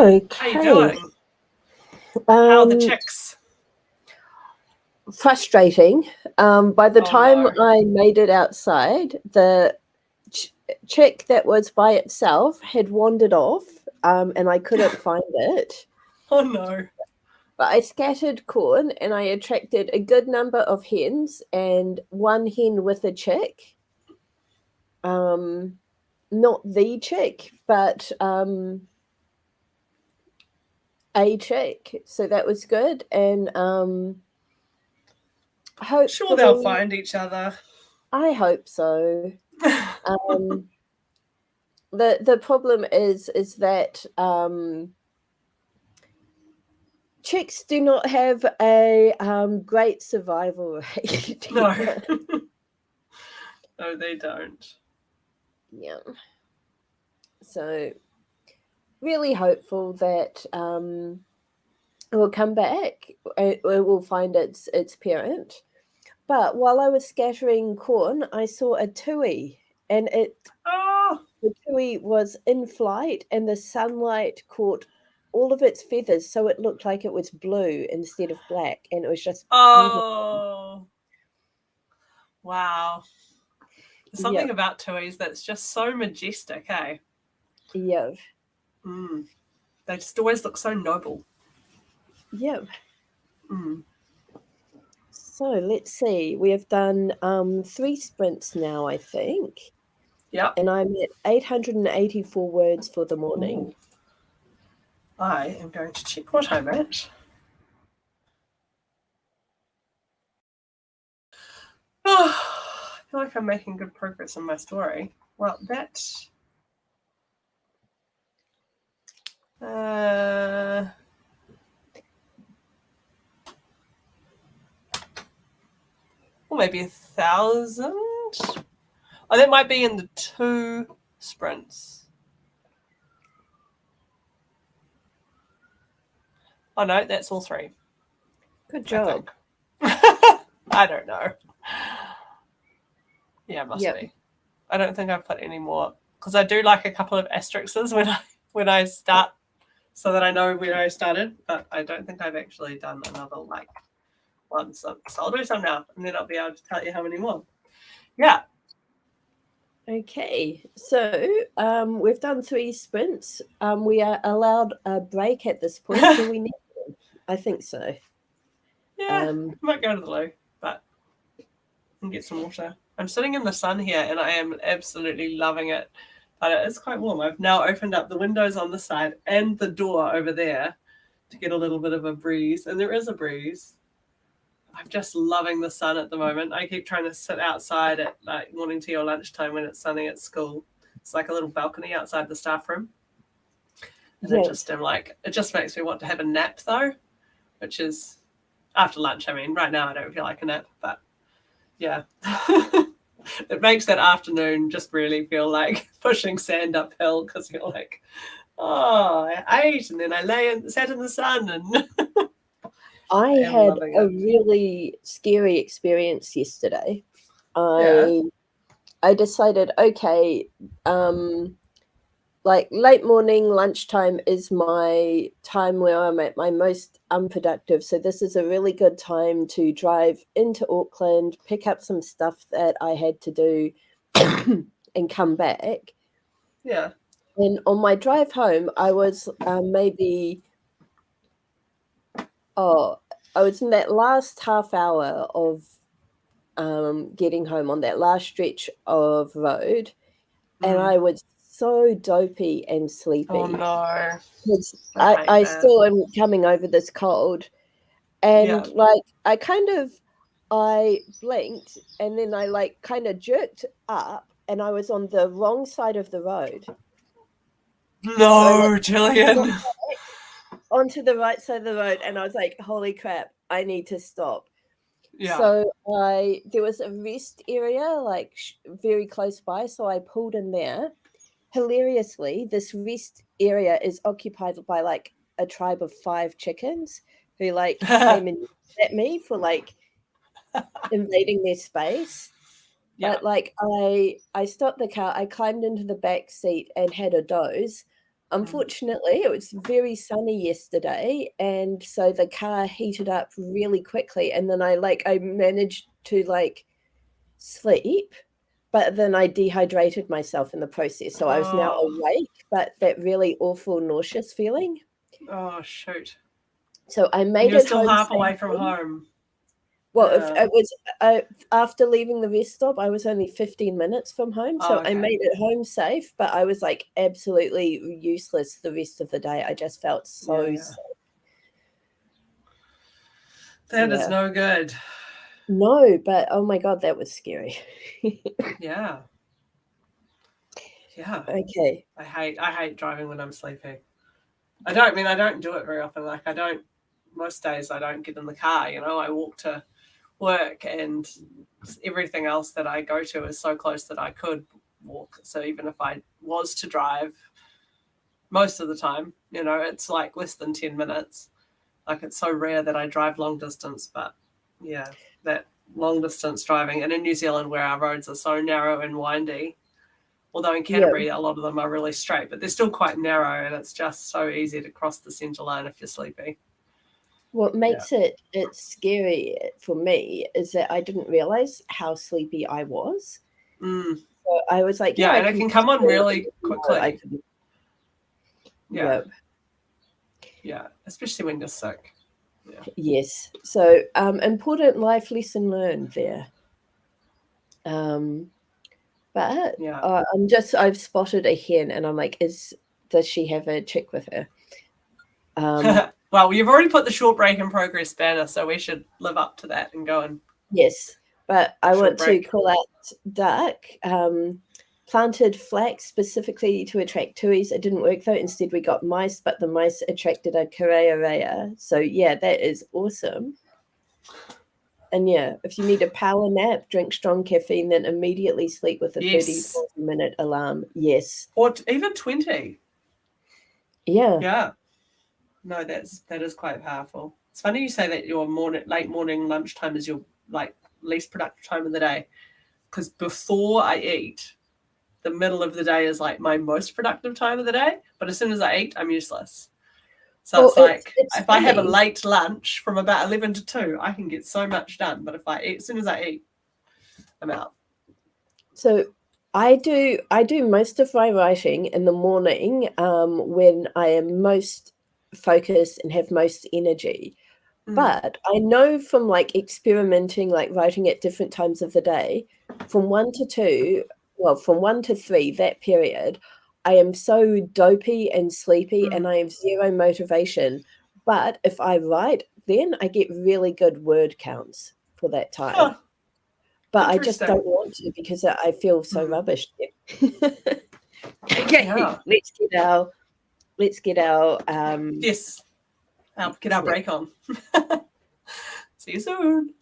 S1: Okay.
S2: How you doing? How are the chicks?
S1: Frustrating. By the time I made it outside, the chick that was by itself had wandered off, and I couldn't find it.
S2: Oh no.
S1: But I scattered corn and I attracted a good number of hens and one hen with a chick. Not the chick, but a chick. So that was good. And hopefully,
S2: sure they'll find each other.
S1: I hope so. The problem is that chicks do not have a great survival rate.
S2: No. No, they don't.
S1: Yeah. So really hopeful that it will come back. It will find its parent. But while I was scattering corn, I saw a tui, and the tui was in flight, and the sunlight caught all of its feathers, so it looked like it was blue instead of black, and it was just beautiful.
S2: Wow. There's something about tuis that's just so majestic, eh?
S1: Yeah.
S2: They just always look so noble.
S1: Yeah. So let's see. We have done 3 sprints now, I think.
S2: Yep.
S1: And I'm at 884 words for the morning.
S2: Ooh. I am going to check what I'm at. Oh, I feel like I'm making good progress in my story. Well, that... or maybe 1,000? Oh, that might be in the 2 sprints. Oh no, that's all 3.
S1: Good job.
S2: I don't know. Yeah, it must be. I don't think I've put any more because I do like a couple of asterisks when I start, so that I know where I started. But I don't think I've actually done another one. So I'll do some now, and then I'll be able to tell you how many more. Yeah.
S1: Okay, so we've done 3 sprints. We are allowed a break at this point. Do we need one? I think so.
S2: Yeah, might go to the loo, but and get some water. I'm sitting in the sun here, and I am absolutely loving it. But it is quite warm. I've now opened up the windows on the side and the door over there to get a little bit of a breeze, and there is a breeze. I'm just loving the sun at the moment. I keep trying to sit outside at like morning tea or lunchtime when it's sunny at school. It's like a little balcony outside the staff room. And I just am like, it just makes me want to have a nap though, which is after lunch. I mean, right now I don't feel like a nap, but yeah. It makes that afternoon just really feel like pushing sand uphill because you're like, oh, I ate and then I sat in the sun and
S1: I had a really scary experience yesterday. I decided, okay, like late morning, lunchtime is my time where I'm at my most unproductive. So this is a really good time to drive into Auckland, pick up some stuff that I had to do and come back.
S2: Yeah.
S1: And on my drive home, I was I was in that last half hour of getting home on that last stretch of road, and I was so dopey and sleepy.
S2: Oh no!
S1: I still am coming over this cold, and like I blinked, and then I like kind of jerked up, and I was on the wrong side of the road.
S2: No, Gillian.
S1: Onto the right side of the road, and I was like, holy crap, I need to stop.
S2: Yeah.
S1: So there was a rest area like very close by, so I pulled in there. Hilariously, this rest area is occupied by like a tribe of 5 chickens who like came and at me for like invading their space. But like I stopped the car, I climbed into the back seat and had a doze. Unfortunately, it was very sunny yesterday, and so the car heated up really quickly, and then I managed to, sleep, but then I dehydrated myself in the process, so I was now awake, but that really awful nauseous feeling.
S2: Oh, shoot.
S1: So I
S2: And
S1: made
S2: you're
S1: it
S2: still
S1: home
S2: half away
S1: safely.
S2: from home.
S1: Well, if it was after leaving the rest stop, I was only 15 minutes from home, so I
S2: okay.
S1: made it home safe, but I was, absolutely useless the rest of the day. I just felt so sick.
S2: That is no good.
S1: No, but oh my God, that was scary.
S2: Yeah.
S1: Okay.
S2: I hate driving when I'm sleepy. I don't do it very often. Most days I don't get in the car, I walk to work, and everything else that I go to is so close that I could walk. So even if I was to drive, most of the time, it's like less than 10 minutes. Like, it's so rare that I drive long distance, but yeah, that long distance driving. And in New Zealand, where our roads are so narrow and windy, although in Canterbury, a lot of them are really straight, but they're still quite narrow, and it's just so easy to cross the centre line if you're sleepy.
S1: What makes it scary for me is that I didn't realize how sleepy I was.
S2: So
S1: I was like,
S2: and it can come on really quickly. Yeah, especially when you're sick.
S1: Yes. So important life lesson learned there. But I've spotted a hen, and I'm like, does she have a chick with her?
S2: Well, you've already put the short break in progress banner, so we should live up to that and go and.
S1: Yes, but I want to call out duck. Planted flax specifically to attract tuis. It didn't work though. Instead, we got mice, but the mice attracted a karearea. So yeah, that is awesome. And yeah, if you need a power nap, drink strong caffeine, then immediately sleep with a 30-40-minute alarm. Yes.
S2: Or even 20.
S1: Yeah.
S2: Yeah. No, that is quite powerful. It's funny you say that your late morning lunchtime is your least productive time of the day, because before I eat, the middle of the day is my most productive time of the day. But as soon as I eat, I'm useless. So it's if I have a late lunch from about 11 to 2, I can get so much done. But if I eat, as soon as I eat, I'm out.
S1: So I do most of my writing in the morning when I am most focused and have most energy. But I know from experimenting, writing at different times of the day, from 1 to 2, from 1 to 3, that period, I am so dopey and sleepy and I have zero motivation. But if I write, then I get really good word counts for that time.
S2: Huh.
S1: But I just don't want to because I feel so rubbish. Okay, let's get our
S2: yes. I'll get our break on. See you soon.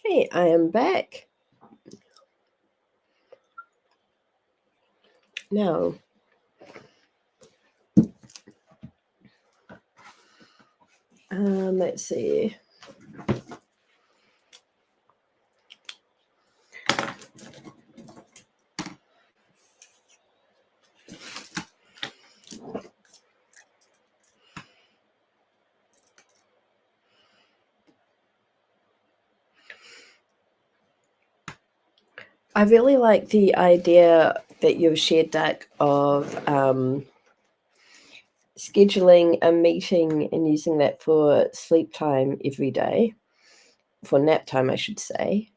S1: Okay, I am back. Now, let's see. I really like the idea that you've shared, Doug, of scheduling a meeting and using that for sleep time every day, for nap time, I should say.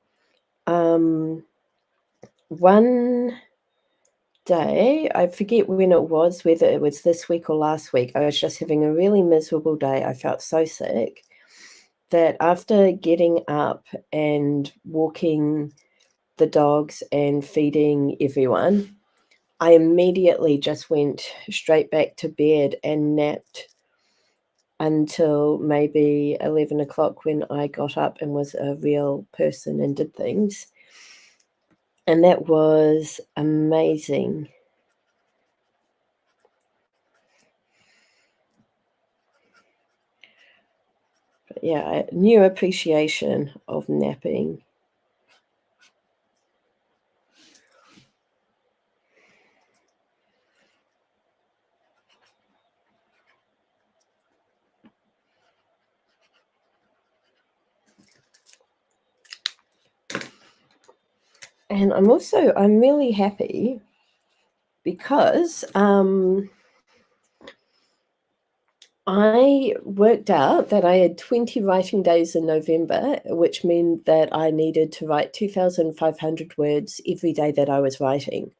S1: One day, I forget when it was, whether it was this week or last week, I was just having a really miserable day. I felt so sick that after getting up and walking the dogs and feeding everyone, I immediately just went straight back to bed and napped until maybe 11 o'clock when I got up and was a real person and did things. And that was amazing. But yeah, a new appreciation of napping. And I'm really happy because I worked out that I had 20 writing days in November, which meant that I needed to write 2,500 words every day that I was writing.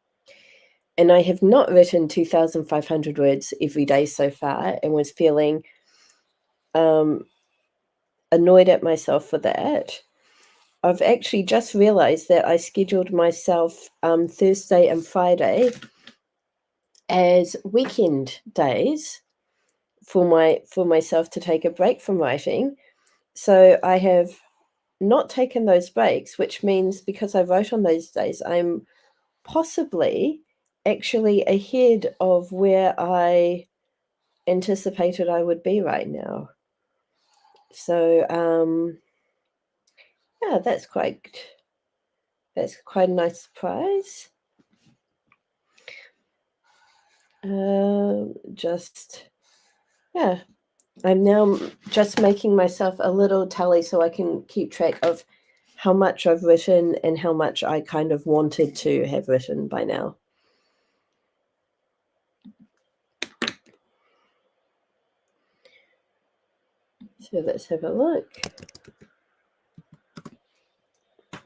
S1: And I have not written 2,500 words every day so far and was feeling annoyed at myself for that. I've actually just realized that I scheduled myself Thursday and Friday as weekend days for myself to take a break from writing. So I have not taken those breaks, which means because I wrote on those days, I'm possibly actually ahead of where I anticipated I would be right now. So yeah, that's quite a nice surprise. Yeah, I'm now just making myself a little tally so I can keep track of how much I've written and how much I kind of wanted to have written by now. So let's have a look.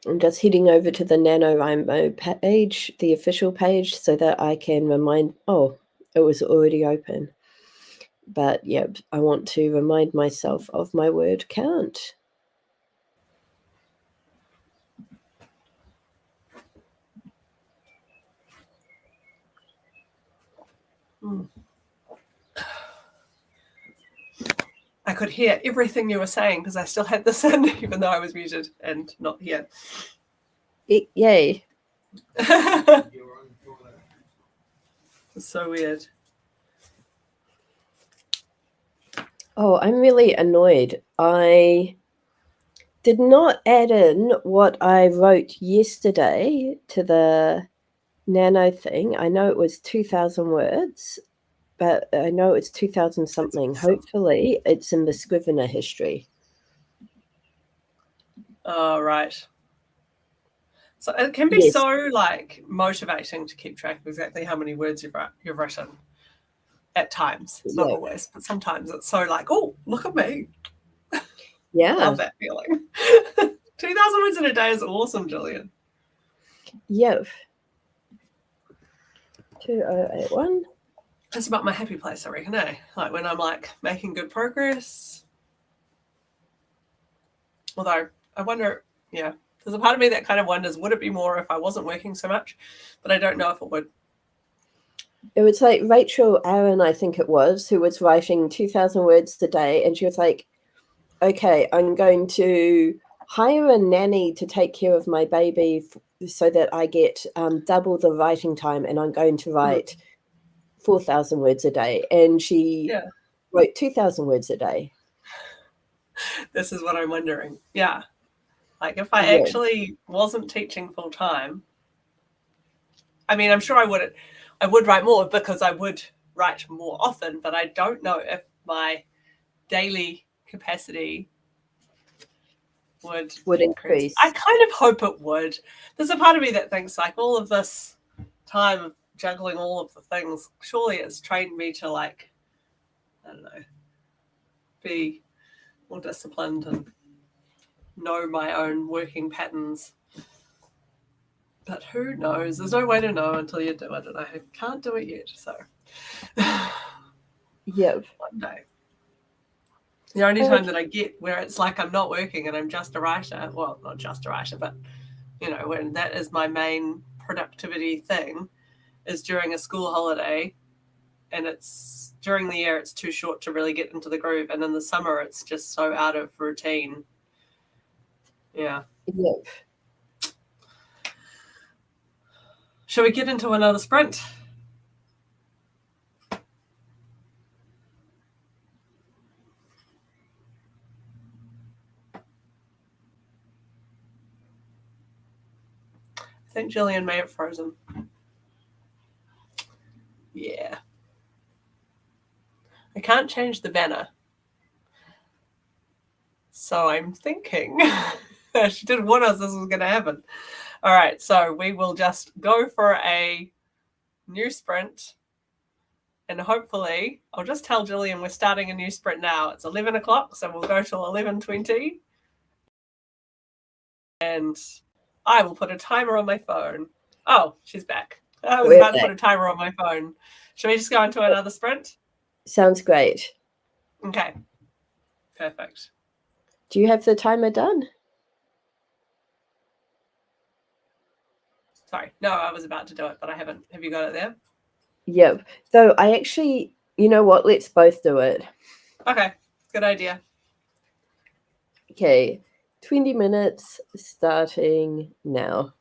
S1: I'm just heading over to the NaNoWriMo page, the official page, so that I can remind, oh, it was already open. But yeah, I want to remind myself of my word count.
S2: I could hear everything you were saying because I still had this in, even though I was muted and not here.
S1: Yay.
S2: It's so weird.
S1: Oh, I'm really annoyed. I did not add in what I wrote yesterday to the Nano thing. I know it was 2,000 words, but I know it's 2,000 something. Hopefully it's in the Scrivener history.
S2: Oh, right. So it can be so like motivating to keep track of exactly how many words you've written at times. Not always, but sometimes it's so like, oh, look at me.
S1: Yeah.
S2: Love that feeling. 2,000 words in a day is awesome, Gillian.
S1: Yep. 2081.
S2: That's about my happy place, I reckon, eh? Like when I'm like making good progress. Although I wonder, yeah, there's a part of me that kind of wonders, would it be more if I wasn't working so much? But I don't know if it would.
S1: It was like Rachel Aaron, I think it was, who was writing 2,000 words a day. And she was like, okay, I'm going to hire a nanny to take care of my baby so that I get double the writing time, and I'm going to write 4,000 words a day. And she wrote 2,000 words a day.
S2: This is what I'm wondering. Yeah. Like if I actually wasn't teaching full time, I mean, I'm sure I would write more because I would write more often, but I don't know if my daily capacity would increase. I kind of hope it would. There's a part of me that thinks like all of this time of juggling all of the things, surely it's trained me to like, I don't know, be more disciplined and know my own working patterns. But who knows? There's no way to know until you do it, and I can't do it yet. So, one day. The only time that I get where it's like I'm not working and I'm just a writer, well, not just a writer, but you know, when that is my main productivity thing, is during a school holiday, and it's during the year it's too short to really get into the groove, and in the summer it's just so out of routine. Yeah. Shall we get into another sprint? I think Jillian may have frozen. Yeah. I can't change the banner. So I'm thinking she didn't warn us this was going to happen. All right, so we will just go for a new sprint. And hopefully, I'll just tell Jillian we're starting a new sprint now. It's 11 o'clock, so we'll go till 11:20. And I will put a timer on my phone. Oh, she's back. I was about to put a timer on my phone. Should we just go into another sprint?
S1: Sounds great.
S2: Okay. Perfect.
S1: Do you have the timer done?
S2: Sorry. No, I was about to do it, but I haven't. Have you got it there?
S1: Yep. So I actually, you know what? Let's both do it.
S2: Okay. Good idea.
S1: Okay. 20 minutes starting now.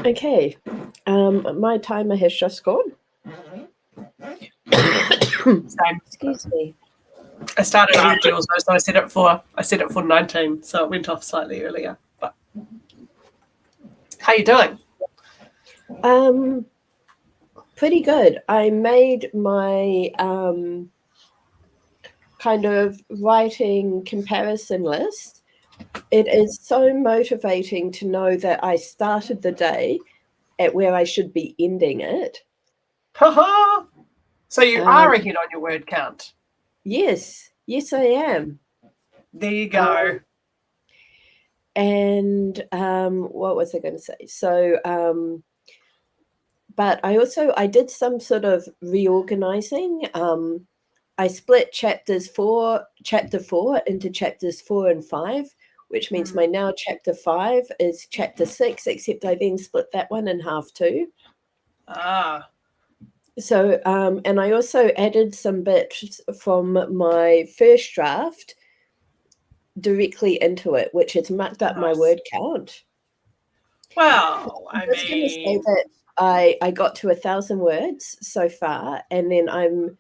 S1: Okay, my timer has just gone.
S2: Same.
S1: Excuse me.
S2: I started after yours though, so I set it for 19, so it went off slightly earlier. But how you doing?
S1: Pretty good. I made my kind of writing comparison list. It is so motivating to know that I started the day at where I should be ending it.
S2: Ha! So you are ahead on your word count.
S1: Yes, I am.
S2: There you go.
S1: And what was I going to say? So, but I did some sort of reorganizing. I split chapter 4 into chapters 4 and 5, which means my now chapter 5 is chapter 6, except I then split that one in half too.
S2: Ah.
S1: So, and I also added some bits from my first draft directly into it, which has mucked up my word count.
S2: Well,
S1: I was going to say that I got to 1,000 words so far, and then I'm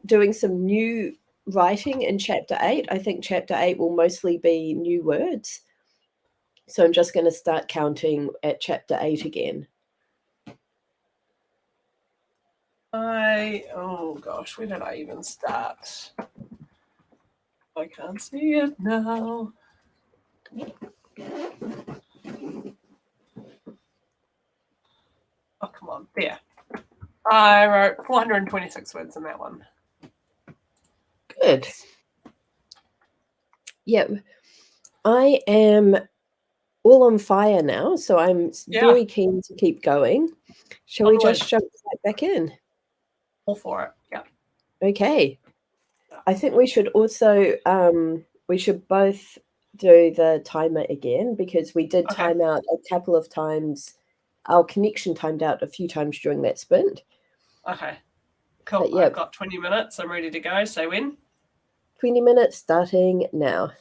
S1: doing some new writing in chapter 8. I think chapter 8 will mostly be new words. So I'm just going to start counting at chapter 8 again.
S2: Oh gosh, where did I even start? I can't see it now. Oh, come on. There. I wrote 426 words in that one.
S1: Good. Yep. I am all on fire now, so I'm very keen to keep going. Shall we just jump right back in?
S2: All for it. Yeah.
S1: Okay. I think we should also we should both do the timer again, because we did time out a couple of times. Our connection timed out a few times during that sprint.
S2: Okay. Cool. I've got 20 minutes. I'm ready to go. Say when?
S1: 20 minutes starting now.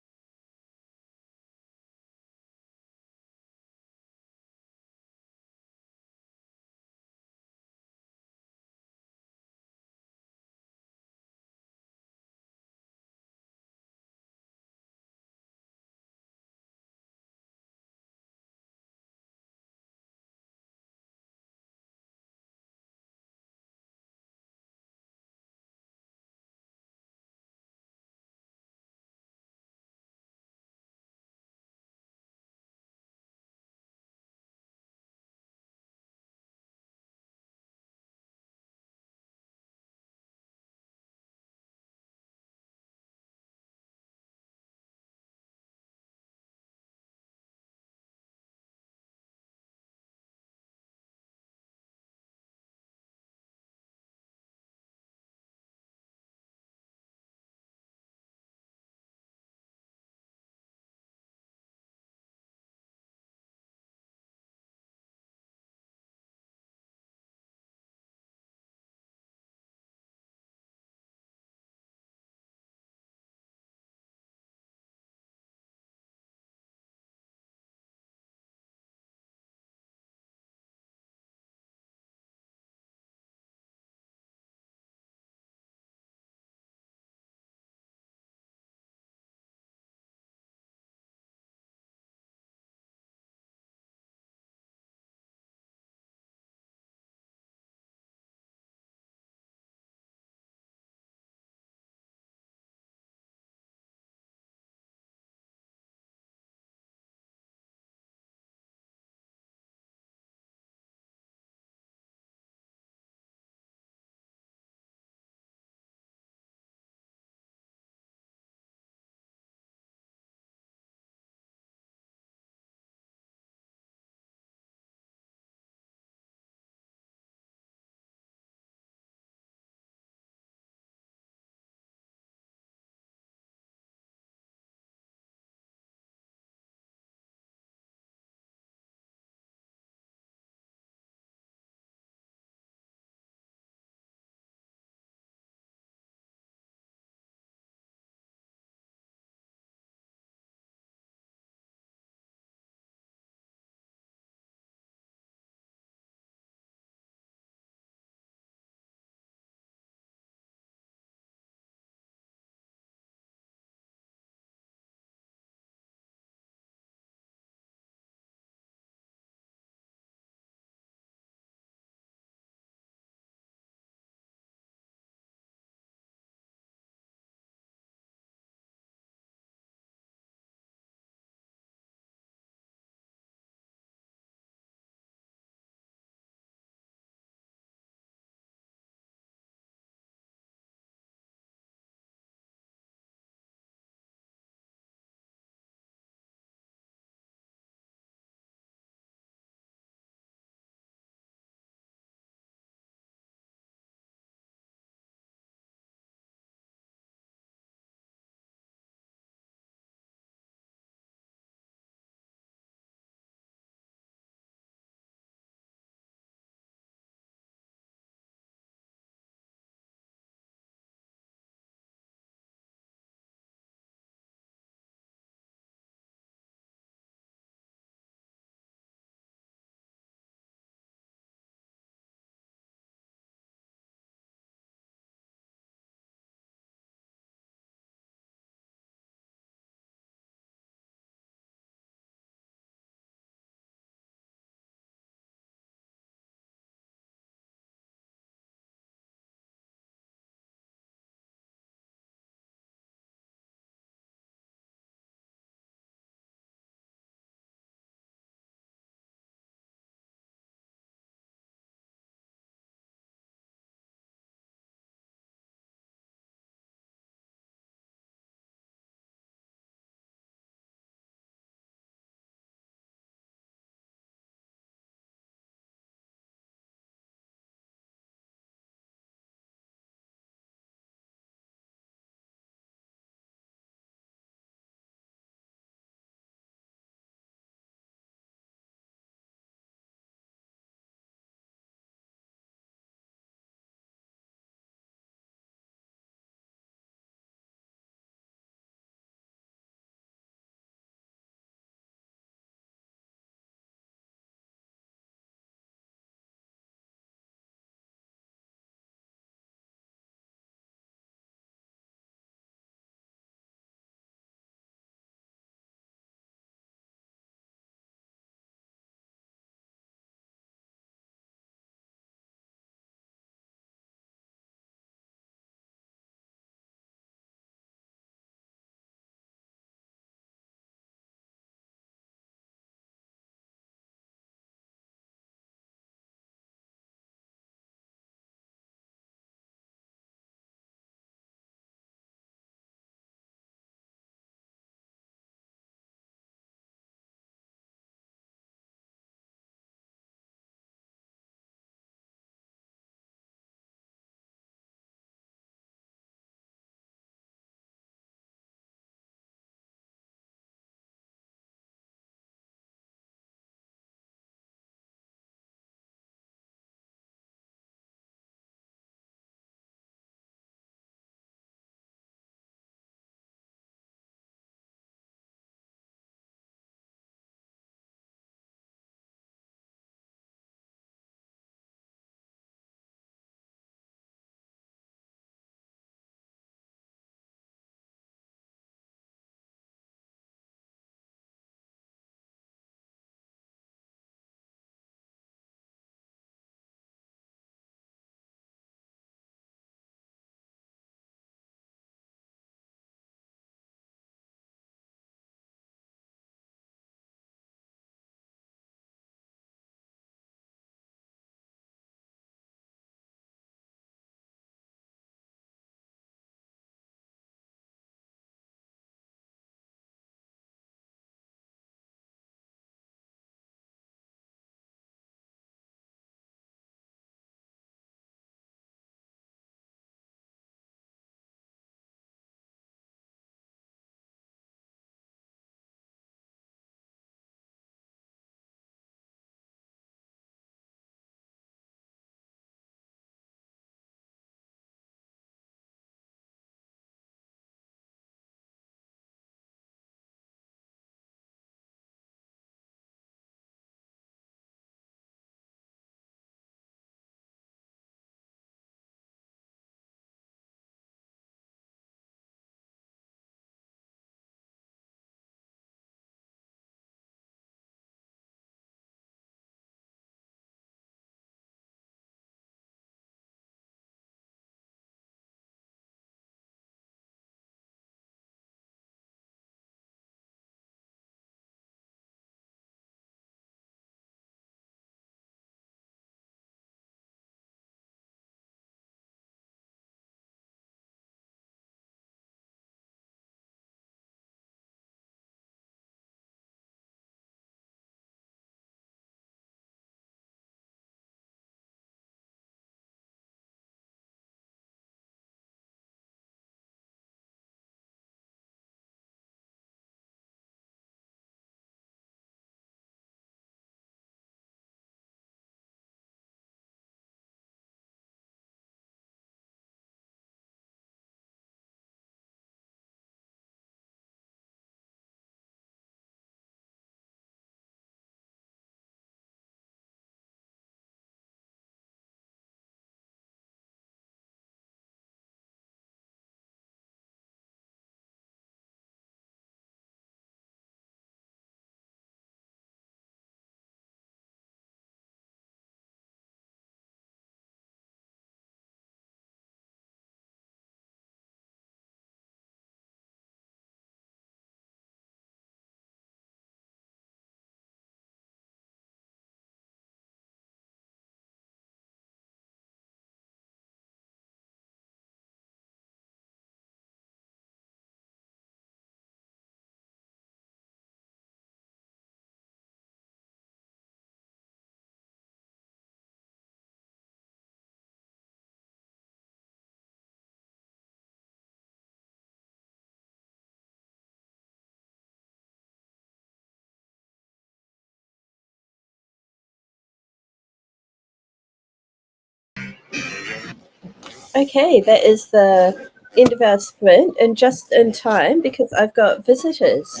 S1: Okay, that is the end of our sprint, and just in time because I've got visitors.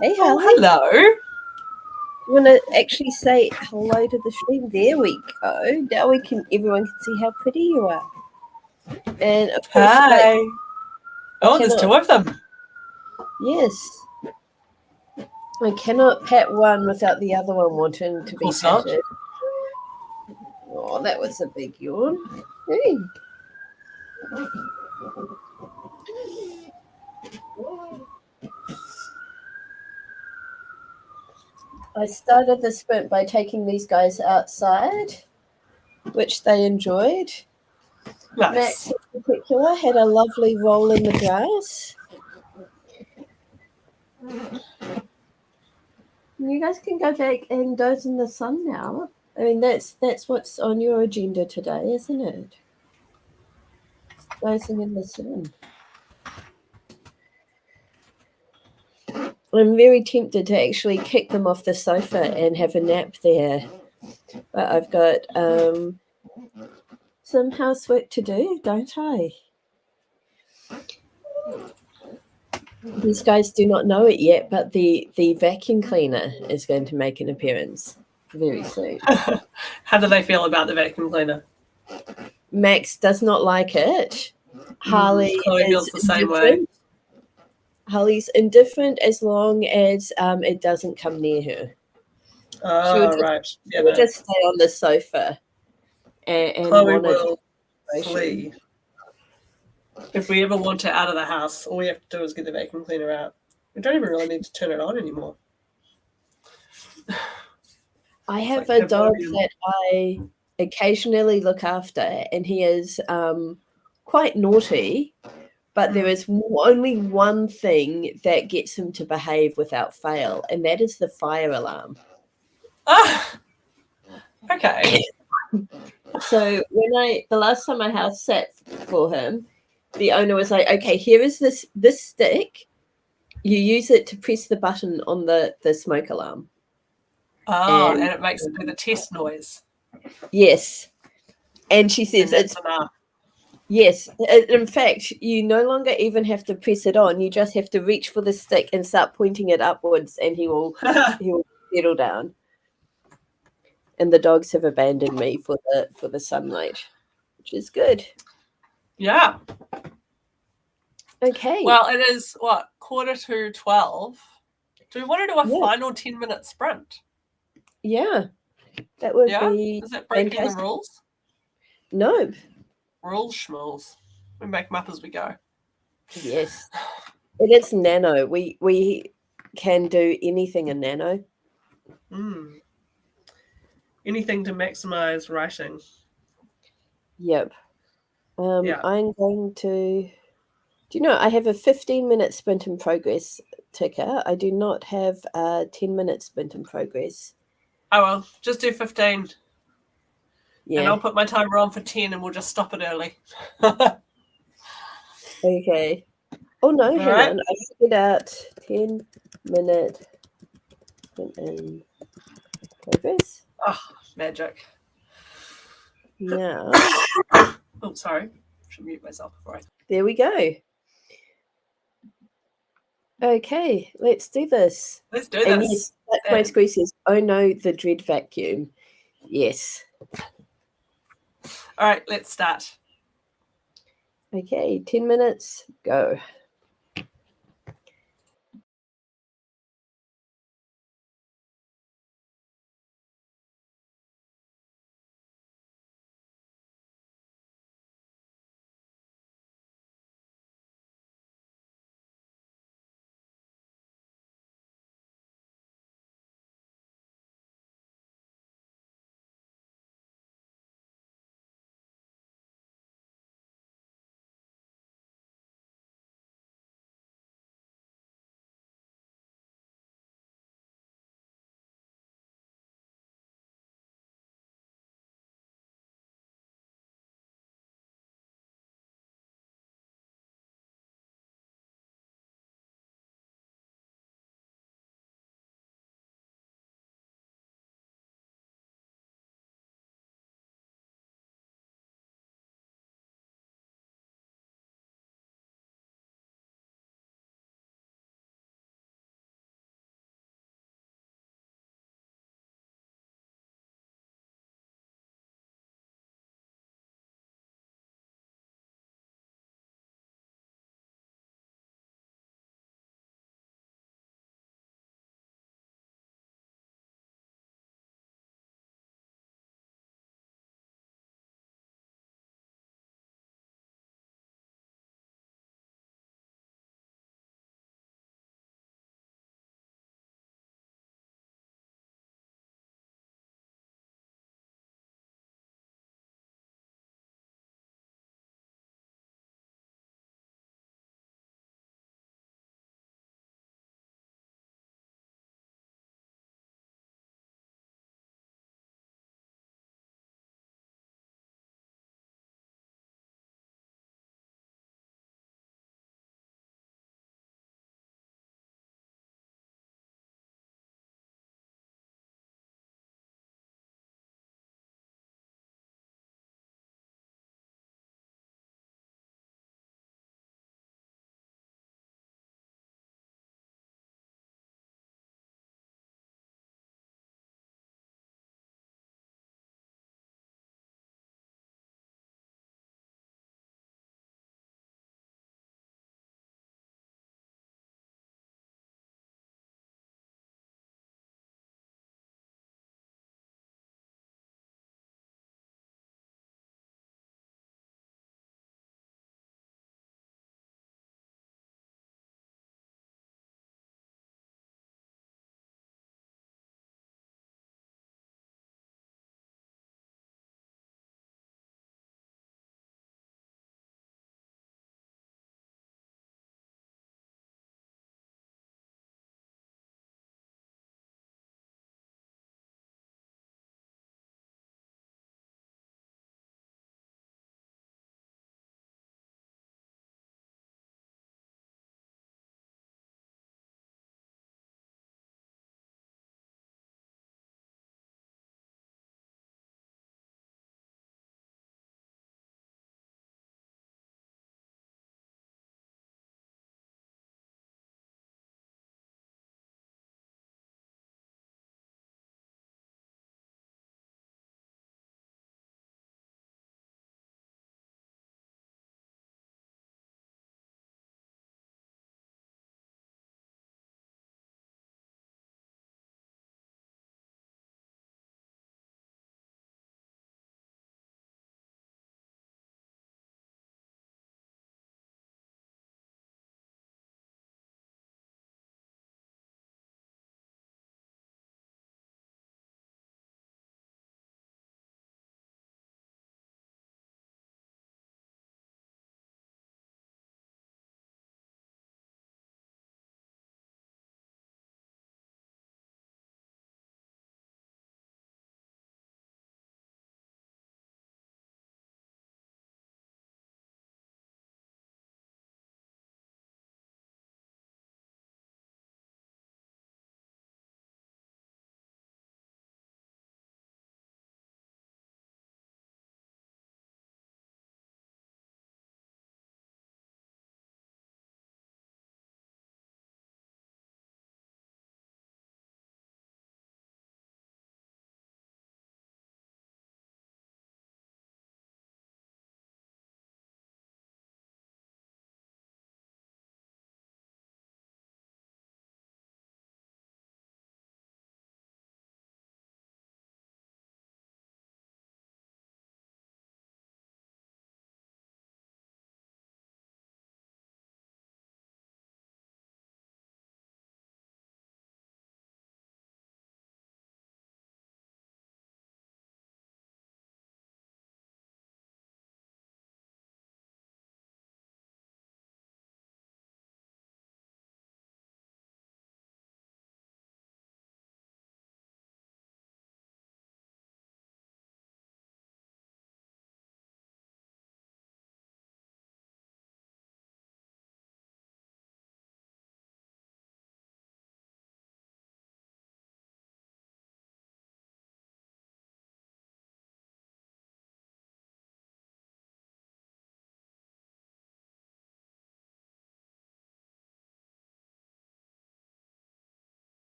S1: Hey,
S2: Oh,
S1: Harley.
S2: hello.
S1: You want to actually say hello to the stream? There we go. Now everyone can see how pretty you are. And of course,
S2: Hi. Oh, there's
S1: cannot,
S2: two of them.
S1: yes, I cannot pat one without the other one wanting to be patted. Oh, that was a big yawn. Hey. I started the sprint by taking these guys outside, which they enjoyed.
S2: Nice.
S1: Max, in particular, had a lovely roll in the grass. You guys can go back and doze in the sun now. I mean, that's what's on your agenda today, isn't it? Dozing in the sun. I'm very tempted to actually kick them off the sofa and have a nap there. But I've got some housework to do, don't I? These guys do not know it yet, but the vacuum cleaner is going to make an appearance very soon.
S2: How do they feel about the vacuum cleaner?
S1: Max does not like it. Harley
S2: feels the same way.
S1: Harley's indifferent as long as it doesn't come near her.
S2: Oh, right.
S1: She will just stay on the sofa and
S2: Chloe
S1: monitor
S2: will flee. If we ever want her out of the house, all we have to do is get the vacuum cleaner out. We don't even really need to turn it on anymore.
S1: I have a dog that I occasionally look after, and he is quite naughty, but there is only one thing that gets him to behave without fail, and that is the fire alarm.
S2: Ah, okay.
S1: So the last time my house sat for him, the owner was like, "Okay, here is this stick. You use it to press the button on the smoke alarm."
S2: Oh, and it makes it do the test noise.
S1: Yes, and she says it's
S2: enough.
S1: Yes, in fact, you no longer even have to press it on. You just have to reach for the stick and start pointing it upwards, and he will settle down. And the dogs have abandoned me for the sunlight, which is good.
S2: Yeah.
S1: Okay.
S2: Well, it is what, 11:45. Do we want to do a final 10-minute sprint?
S1: Yeah, that would be.
S2: Is that breaking the rules?
S1: No.
S2: Rules schmools. We make them up as we go.
S1: Yes, it is nano. We can do anything in nano.
S2: Anything to maximize writing.
S1: Yep. I'm going to. Do you know I have a 15-minute sprint in progress ticker? I do not have a 10-minute sprint in progress.
S2: Oh well, just do 15.
S1: Yeah.
S2: And I'll put my timer on for 10 and we'll just stop it early.
S1: Okay. Oh no, hang on. I figured out 10-minute sprint in progress.
S2: Oh, magic.
S1: Now.
S2: Oh, sorry. I should mute myself before
S1: There we go. Okay, let's do this.
S2: Let's do
S1: and
S2: this.
S1: Yes, that's my screen says, oh no, the dread vacuum. Yes.
S2: All right, let's start.
S1: Okay, 10 minutes, go.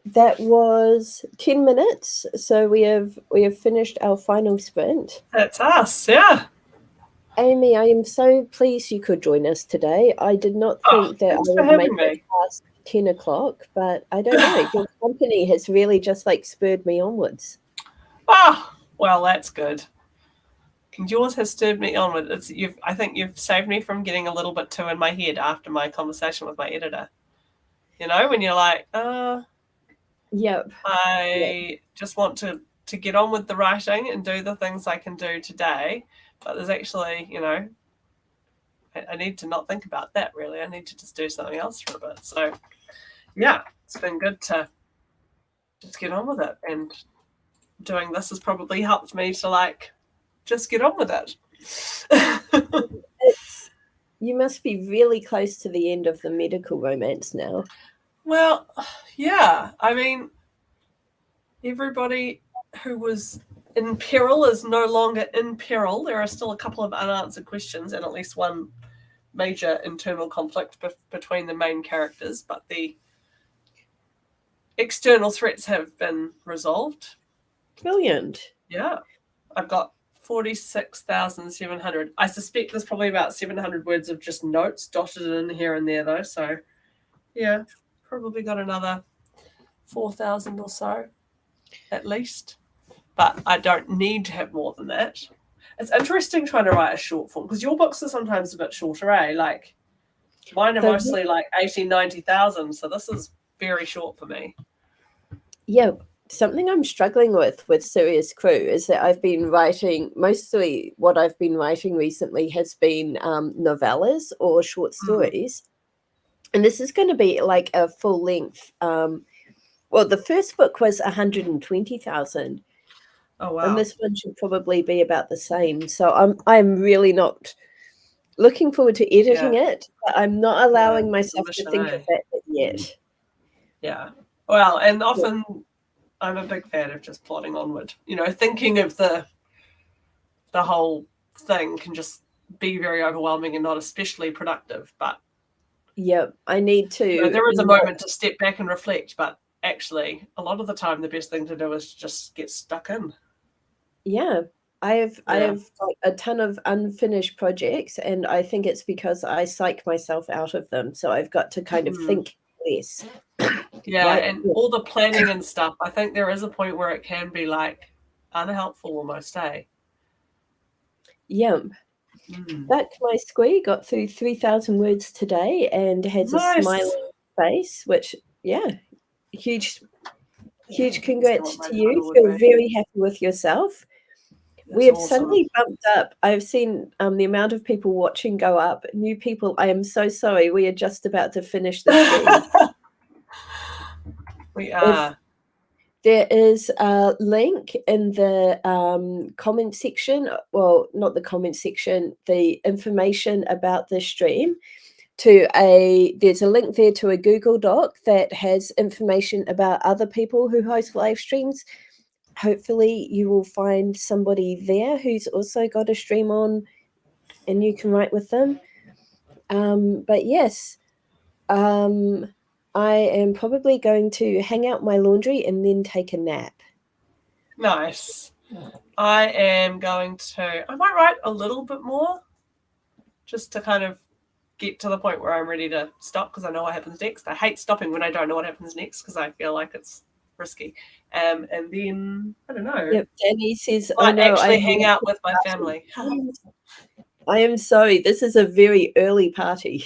S1: That was 10 minutes. So we have finished our final sprint.
S2: That's us, yeah.
S1: Amy, I am so pleased you could join us today. I did not think that I
S2: Thanks for
S1: would make
S2: having
S1: it
S2: me.
S1: past 10 o'clock, but I don't know. Your company has really just like spurred me onwards.
S2: Ah, well, that's good. And yours has stirred me onward. I think you've saved me from getting a little bit too in my head after my conversation with my editor. You know, when you're like,
S1: Yep.
S2: I just want to get on with the writing and do the things I can do today. But there's actually, you know, I need to not think about that really. I need to just do something else for a bit. So, yeah, it's been good to just get on with it. And doing this has probably helped me to like just get on with it.
S1: You must be really close to the end of the medical romance now.
S2: Well, yeah. I mean, everybody who was in peril is no longer in peril. There are still a couple of unanswered questions and at least one major internal conflict between the main characters, but the external threats have been resolved.
S1: Brilliant.
S2: Yeah. I've got 46,700. I suspect there's probably about 700 words of just notes dotted in here and there, though. So, yeah, probably got another 4,000 or so, at least. But I don't need to have more than that. It's interesting trying to write a short form because your books are sometimes a bit shorter, eh? Like mine are mostly like 80, 90,000. So this is very short for me.
S1: Yeah. Something I'm struggling with Serious Crew is that I've been writing, mostly what I've been writing recently has been novellas or short stories. And this is going to be like a full length. Well, the first book was 120,000.
S2: Oh, wow.
S1: And this one should probably be about the same. So I'm really not looking forward to editing it, but I'm not allowing myself to think of that yet.
S2: Yeah. Well, and often I'm a big fan of just plodding onward. You know, thinking of the whole thing can just be very overwhelming and not especially productive. But
S1: I need to.
S2: You know, there is a moment to step back and reflect, but actually, a lot of the time, the best thing to do is just get stuck in.
S1: Yeah. I have got a ton of unfinished projects, and I think it's because I psych myself out of them. So I've got to kind of think less.
S2: Yeah, right? And all the planning and stuff, I think there is a point where it can be like unhelpful almost, eh?
S1: Yeah. But my squee got through 3,000 words today and has a smiling face, which, huge congrats to you. Feel very happy with yourself. We have suddenly bumped up. I've seen the amount of people watching go up. New people, I am so sorry. We are just about to finish the stream.
S2: We are.
S1: There is a link in the comment section. Well, not the comment section, the information about the stream. There's a link there to a Google Doc that has information about other people who host live streams. Hopefully you will find somebody there who's also got a stream on and you can write with them. But yes, I am probably going to hang out my laundry and then take a nap.
S2: Nice. I am going to, I might write a little bit more just to kind of get to the point where I'm ready to stop because I know what happens next. I hate stopping when I don't know what happens next because I feel like it's risky. And then, I don't know.
S1: Yep, Danny says,
S2: I actually hang out with my family.
S1: I am sorry, this is a very early party.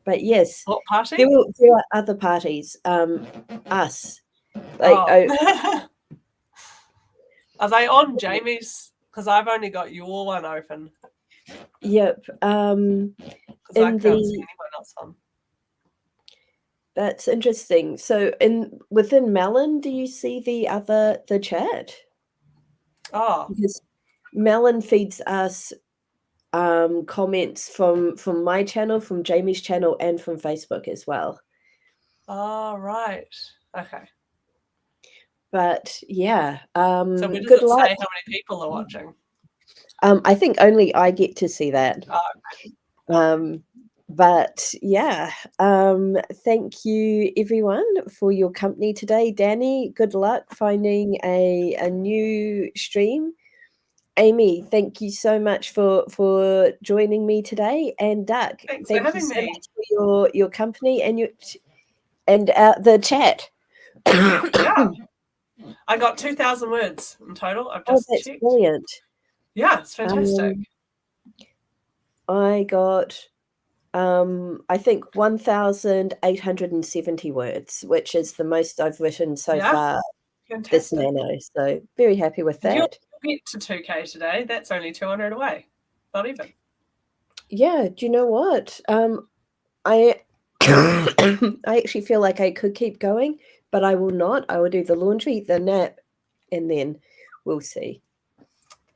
S1: But yes,
S2: what party?
S1: There are other parties. Us. Like,
S2: Are they on Jamie's? Because I've only got your one open.
S1: Yep.
S2: Because I can't see anyone else on.
S1: That's interesting. So within Melon, do you see the chat?
S2: Oh.
S1: Because Melon feeds us comments from my channel, from Jamie's channel, and from Facebook as well.
S2: Oh, right. Okay.
S1: But yeah.
S2: So where does it say how many people are watching?
S1: I think only I get to see that.
S2: Oh, okay.
S1: But yeah, thank you everyone for your company today. Danny, good luck finding a new stream. Amy, thank you so much for joining me today. And Duck,
S2: Thanks
S1: thank
S2: for
S1: you
S2: having
S1: so
S2: me.
S1: much for your company and the chat.
S2: Yeah. I got 2,000 words in total. I've just
S1: that's
S2: checked.
S1: brilliant.
S2: Yeah, it's fantastic.
S1: I got I think 1,870 words, which is the most I've written so far
S2: Fantastic.
S1: this Nano. So very happy with that.
S2: You'll get to 2K today. That's only 200 away. Not even.
S1: Yeah, do you know what? I I actually feel like I could keep going, but I will not. I will do the laundry, the nap, and then we'll see.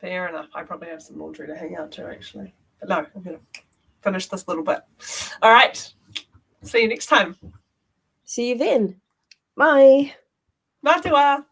S2: Fair enough. I probably have some laundry to hang out to, actually. But no, I'm going to finish this little bit. All right. See you next time.
S1: See you then. Bye.
S2: Matua.